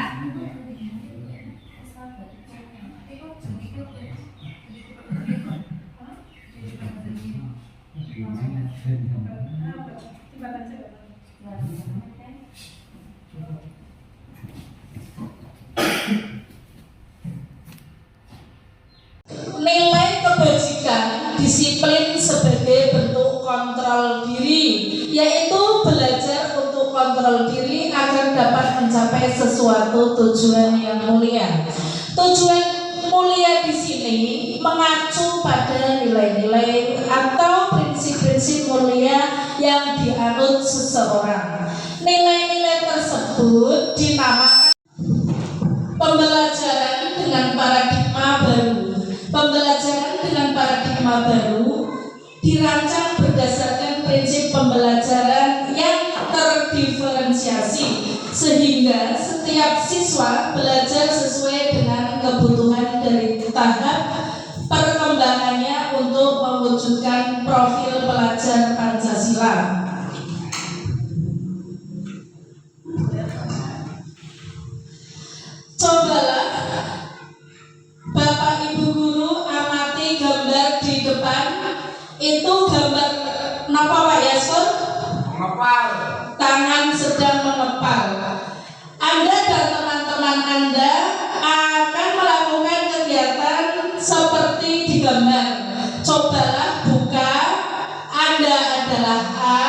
Speaker 1: mencapai sesuatu tujuan yang mulia. Tujuan mulia di sini mengacu pada nilai-nilai atau prinsip-prinsip mulia yang dianut seseorang. Nilai-nilai tersebut dinamakan pembelajaran dengan paradigma baru. Pembelajaran dengan paradigma baru dirancang berdasarkan prinsip pembelajaran yang terdiferensiasi sehingga setiap siswa belajar sesuai dengan kebutuhan dari tahap perkembangannya untuk mewujudkan profil pelajar Pancasila. Cobalah Bapak Ibu guru amati gambar di depan. Itu gambar napa Pak Yasur?
Speaker 7: Mengepal.
Speaker 1: Tangan sedang mengepal. Anda dan teman-teman Anda akan melakukan kegiatan seperti di gambar. Cobalah buka. Anda adalah A.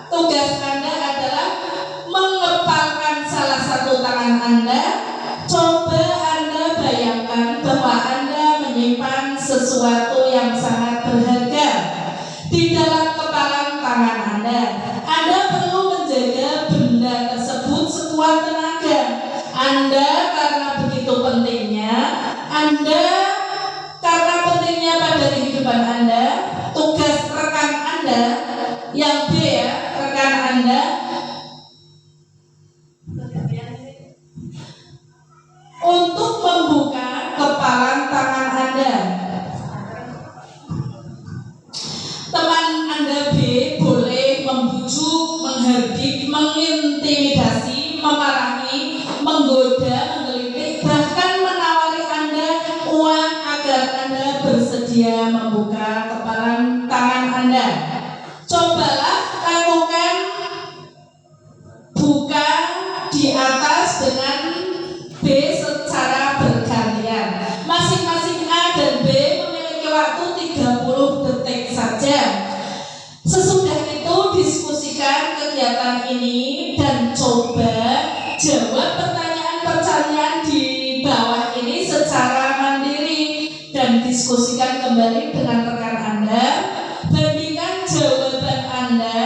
Speaker 1: Tugas Anda adalah mengepalkan salah satu tangan Anda. Coba Anda bayangkan bahwa Anda menyimpan sesuatu yang sangat berharga di dalam kepalan tangan Anda. Anda perlu menjaga benda tersebut sekuat tenaga. Anda karena begitu pentingnya, Anda karena pentingnya pada kehidupan Anda, tugas rekan Anda yang B ya, rekan Anda untuk membuka kepalan tangan Anda. Teman Anda B boleh membujuk, menghardik, mengintimidasi, memarahi, menggoda, menggelitik, bahkan menawari Anda uang agar Anda bersedia membuka kepalan tangan Anda. Cobalah lakukan buka di atas dengan B secara bergantian. Masing-masing A dan B memiliki waktu 30 detik saja. Sesudah itu diskusikan kegiatan ini dan coba jawab pertanyaan-pertanyaan di bawah ini secara mandiri dan diskusikan kembali dengan rekan Anda. Bandingkan jawaban Anda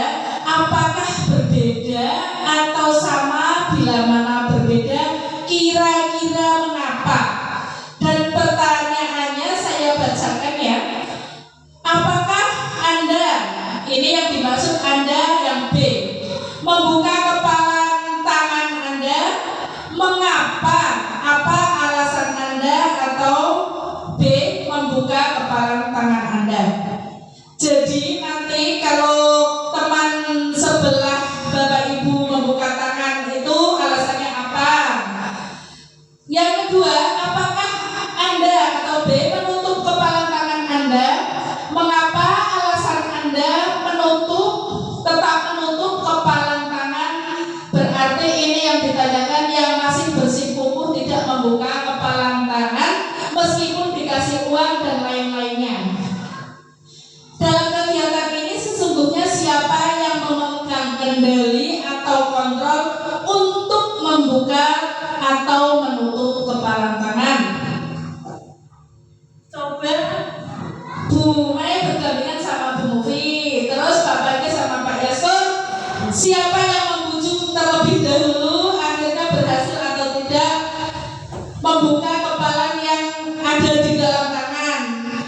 Speaker 1: apakah berbeda atau sama, bila mana berbeda kira-kira mengapa. Dan pertanyaannya saya bacakan ya. Apakah Anda, ini yang dimaksud Anda yang B, membuka kepalan tangan Anda? Mengapa? Apa alasan Anda? Atau B, membuka kepalan tangan Anda? Jadi nanti kalau teman sebelah Bapak Ibu membuka tangan itu alasannya apa? Yang kedua, apakah Anda atau B menutup kepala tangan Anda? Mengapa alasan Anda tetap menutup kepala tangan? Berarti ini yang ditanyakan yang masih bersikukuh tidak membuka kepala tangan meskipun dikasih uang dan lain-lainnya. Dalam kegiatan ini sesungguhnya siapa yang memegang kendali atau kontrol untuk membuka atau menutup kepalan tangan? Coba Bu Mai bergabungan sama Bu Mufi, terus Bapaknya sama Pak Yasur. Siapa yang membujuk terlebih dahulu akhirnya berhasil atau tidak membuka kepalan yang ada di dalam tangan?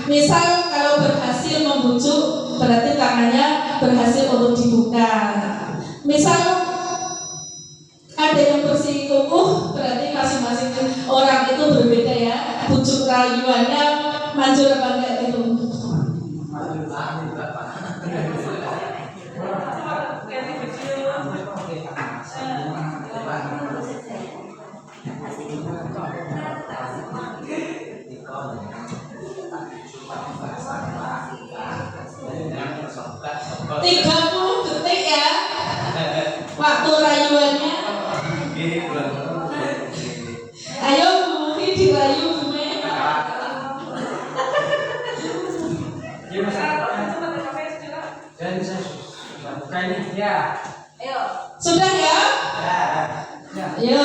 Speaker 1: Misal kalau berhasil membujuk berarti tangannya berhasil untuk dibuka. Misal ada yang bersikukuh berarti masing-masing orang itu berbeda ya. Bujuk rayuannya manjur apa enggak gitu. Tiga 30 detik ya waktu rayuannya. Ayo Bu Mufi dirayu Bu Mai.
Speaker 7: Ya.
Speaker 1: Sudah ya? Ayo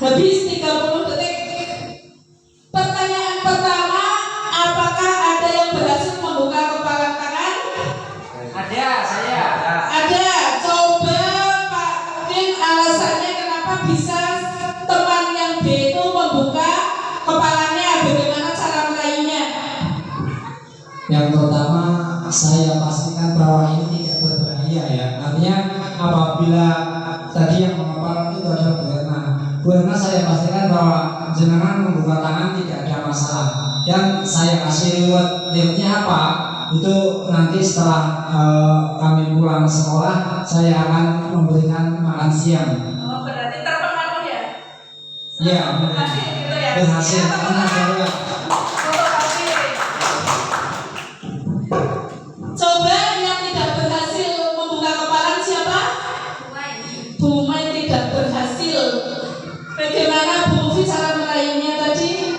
Speaker 1: Habis 30 detik. Pertanyaan pertama, apakah ada yang berhasil membuka kepalan tangan?
Speaker 7: Ada, saya.
Speaker 1: Ada. Coba Pak Din alasannya kenapa bisa teman yang B itu membuka kepalanya, bagaimana cara meraihnya?
Speaker 7: Yang pertama, saya pastikan bahwa ini tidak berbahaya ya. Artinya apabila tadi yang mengepal itu adalah Bu Erna, saya pastikan bahwa jenengan membuka tangan tidak ada masalah. Dan saya kasih rewardnya apa? Itu nanti setelah kami pulang sekolah, saya akan memberikan makan siang.
Speaker 3: Oh, berarti terpengaruh ya?
Speaker 7: Iya,
Speaker 3: Berhasil gitu ya?
Speaker 7: berhasil. Karena saya
Speaker 1: Coba yang tidak berhasil membuka kepalan siapa? Bu Mai tidak berhasil. Bagaimana Bu Mufi cara meraihnya tadi?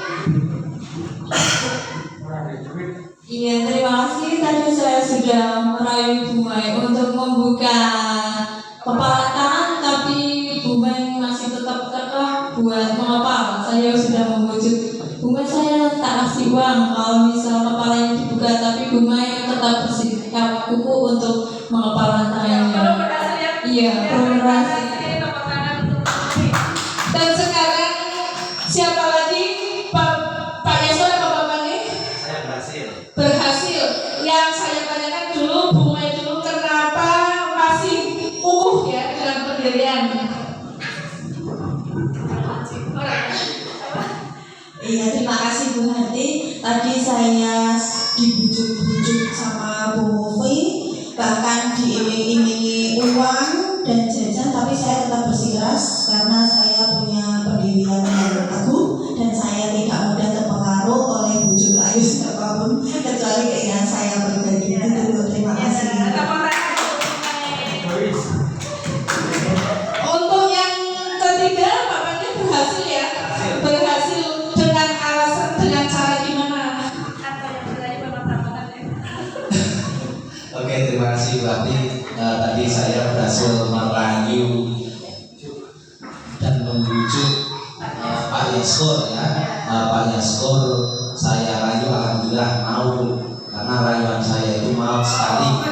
Speaker 8: Iya, terima kasih. Tadi saya sudah merayu Bu Mai untuk membuka kepala tangan, tapi Bu Mai masih tetap kekeh buat mengepal. Saya sudah membujuk Bu Mai, saya tak kasih uang kalau misal kepalanya dibuka, tapi Bu Mai tetap bersikap kuku untuk mengepal tangannya.
Speaker 3: Belum berhasil ya?
Speaker 8: Iya, belum berhasil.
Speaker 3: Tepuk tangan untuk Bu Mufi.
Speaker 1: Dan sekarang siapa lagi? Pak Yasir apa Pak Bani?
Speaker 7: Saya berhasil.
Speaker 1: Berhasil. Yang saya tanyakan dulu, Bu Mai dulu, kenapa masih kukuh ya dalam pendirian?
Speaker 8: Iya, terima kasih Bu Hati. Tadi saya dibujuk-bujuk sama Bu Mufi, bahkan diiming-imingi uang dan jajan, tapi saya tetap bersikeras karena saya punya pendirian yang teguh dan saya tidak mudah terpengaruh oleh bujuk ayu siapapun kecuali keinginan saya pribadi. Itu, terima kasih.
Speaker 3: Tepuk tangan untuk Bu Mai.
Speaker 1: Untuk yang ketiga, Pak Bani berhasil ya? Berhasil dengan alasan, dengan cara gimana?
Speaker 3: Apa yang berani bermata-mata ya?
Speaker 9: Oke, terima kasih Bu Ati. Tadi saya berhasil merayu dan membujuk Pak Yaskor ya. Pak Yaskor saya rayu, alhamdulillah mau, karena rayuan saya itu mau sekali.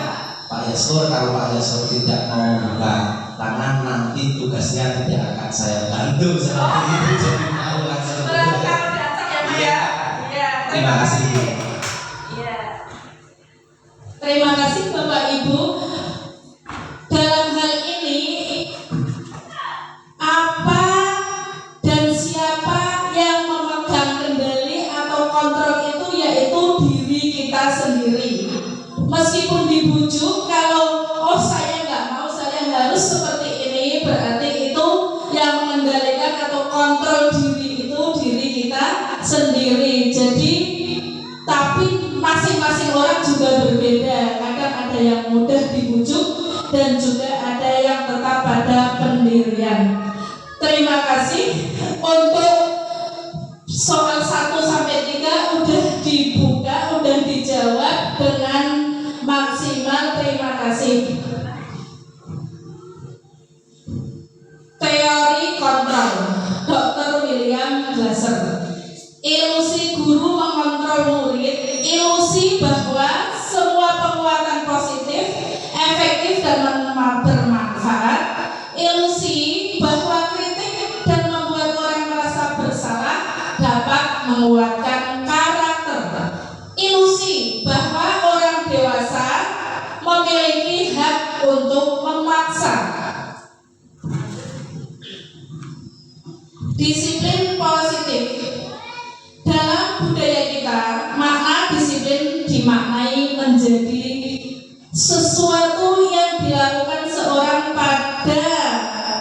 Speaker 9: Pak Yaskor, kalau Pak Yaskor tidak mau membuka tangan, nanti tugasnya tidak akan saya bantu seperti itu. Jadi mau langsung.
Speaker 3: Kalau diacak ya Pak ya? Iya.
Speaker 9: Terima kasih.
Speaker 3: Iya.
Speaker 1: Terima kasih Bapak Ibu. Dalam hal ini, apa dan siapa yang memegang kendali atau kontrol itu, yaitu diri kita sendiri. Meskipun dibujuk, kalau oh saya nggak mau, saya harus seperti ini, berarti itu yang mengendalikan atau kontrol diri itu diri kita sendiri. Jadi tapi masing-masing orang juga berbeda. Kadang ada yang mudah dibujuk dan juga ada yang tetap pada pendirian. Terima kasih. Untuk soal 1 sampai 3 udah dibuka, udah dijawab dengan maksimal. Terima kasih. Teori kontrol, Dr. William Glasser. Ilusi guru mengontrol murid, ilusi bahwa semua penguatan positif, efektif dan bermanfaat, ilusi bahwa kritik dan membuat orang merasa bersalah dapat menguatkan karakter, ilusi bahwa orang dewasa memiliki hak untuk memaksa. Disiplin positif. Dalam budaya kita, makna disiplin dimaknai menjadi sesuatu yang dilakukan seorang pada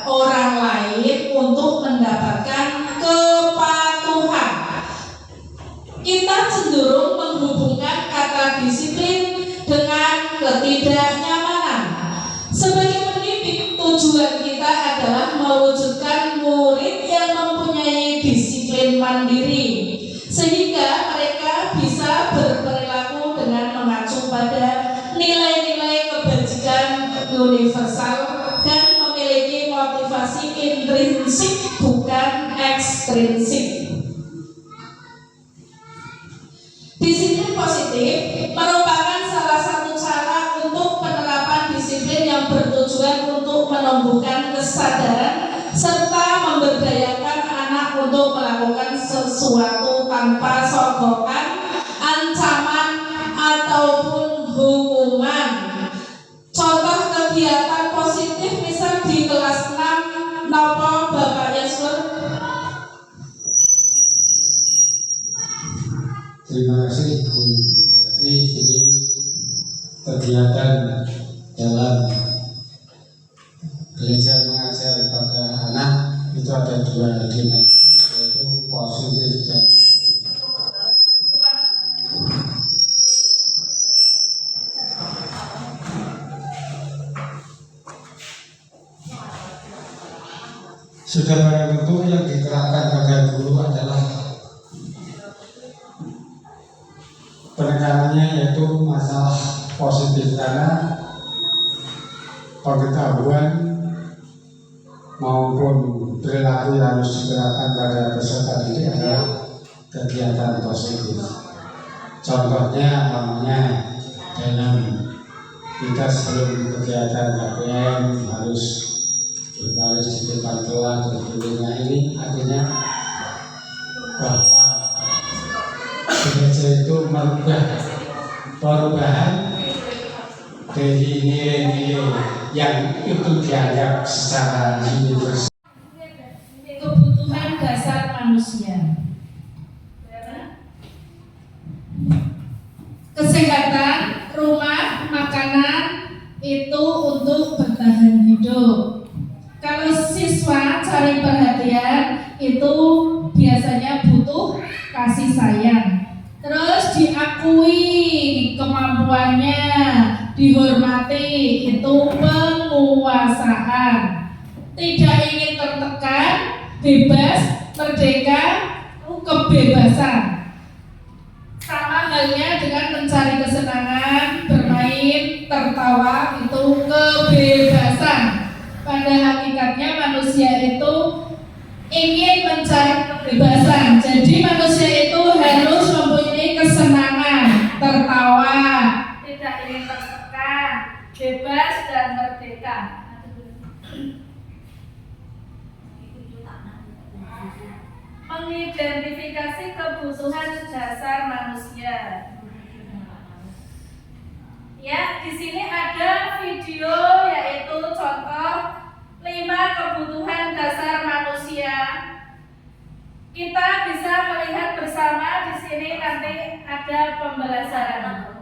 Speaker 1: orang lain untuk mendapatkan kepatuhan. Kita cenderung menghubungkan kata disiplin dengan ketidaknyamanan. Sebagai pendidik, tujuan kita adalah mewujudkan murid yang mempunyai disiplin mandiri, sehingga mereka bisa berperilaku dengan mengacu pada nilai-nilai kebajikan universal dan memiliki motivasi intrinsik bukan prinsip. Disiplin positif merupakan salah satu cara untuk penerapan disiplin yang bertujuan untuk menumbuhkan kesadaran serta memberdayakan anak untuk melakukan sesuatu tanpa sogokan, ancaman, ataupun hukuman. Contoh kegiatan positif misal di kelas 6 nopo Bapak Yasur.
Speaker 6: Terima kasih Bu Yatri. Jadi kegiatan dalam belajar mengajar pada anak itu ada dua dimensi, yaitu positif dan sudah barang tentu yang diterapkan pada guru adalah penekanannya yaitu masalah positif, karena pengetahuan maupun perilaku yang harus diterapkan pada peserta didik adalah kegiatan positif. Contohnya namanya dalam kita sebelum kegiatan KPM harus berbaris di depan kelas tentunya. Ini artinya bahwa gereja itu merubah perubahan dari nilai-nilai yang itu dianggap secara universal.
Speaker 1: Kebutuhan dasar manusia. Kesehatan, rumah, makanan itu untuk bertahan hidup. Kalau siswa cari perhatian itu biasanya butuh kasih sayang. Terus diakui kemampuannya, dihormati, itu penguasaan. Tidak ingin tertekan, bebas, merdeka, kebebasan. Sama halnya dengan mencari kesenangan, bermain, tertawa, itu kebebasan. Pada hakikatnya manusia itu ingin mencari kebebasan. Jadi manusia itu harus mempunyai kesenangan, tertawa,
Speaker 3: tidak ingin tertekan, bebas dan merdeka. Mengidentifikasi kebutuhan dasar manusia. Ya, di sini ada video yaitu contoh 5 kebutuhan dasar manusia. Kita bisa melihat bersama di sini, nanti ada pembelajaran.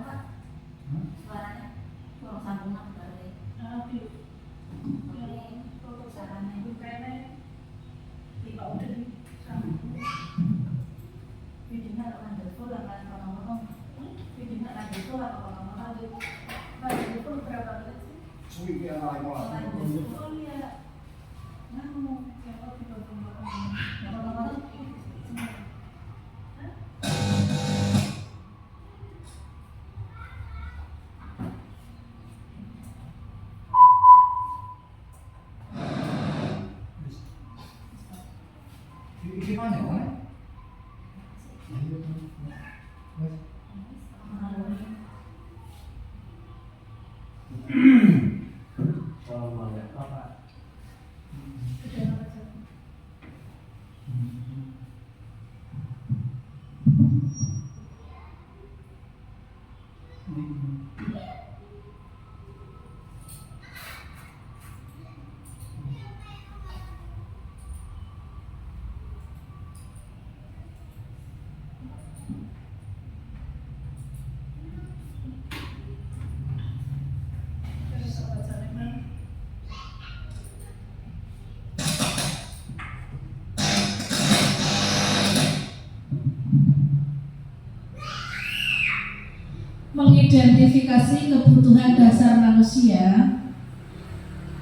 Speaker 1: Mengidentifikasi kebutuhan dasar manusia,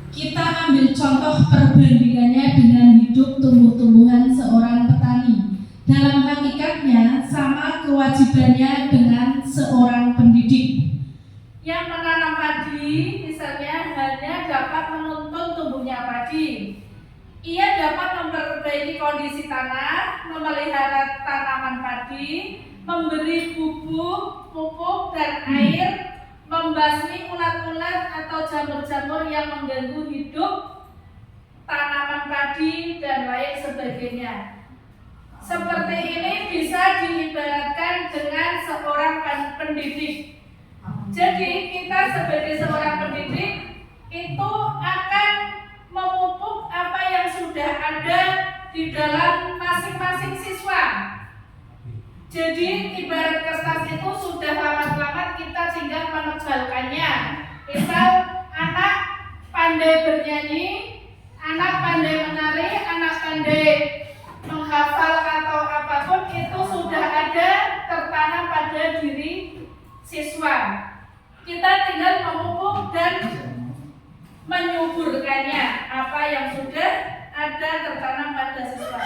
Speaker 1: kita ambil contoh perbandingannya dengan hidup tumbuh-tumbuhan seorang petani. Dalam hakikatnya sama kewajibannya dengan seorang pendidik.
Speaker 3: Yang menanam padi misalnya hanya dapat menuntun tumbuhnya padi. Ia dapat dapat memperbaiki kondisi tanah, memelihara tanaman padi, memberi bubuk, pupuk, dan air, membasmi ulat-ulat atau jamur-jamur yang mengganggu hidup tanaman padi, dan lain sebagainya. Seperti ini bisa diibaratkan dengan seorang pendidik. Jadi kita sebagai seorang pendidik itu akan memupuk apa yang sudah ada di dalam masing-masing siswa. Jadi ibarat kertas itu sudah lama-lama kita tinggal menebalkannya. Misal anak pandai bernyanyi, anak pandai menari, anak pandai menghafal atau apapun, itu sudah ada tertanam pada diri siswa. Kita tinggal memupuk dan menyuburkannya apa yang sudah ada tertanam pada siswa.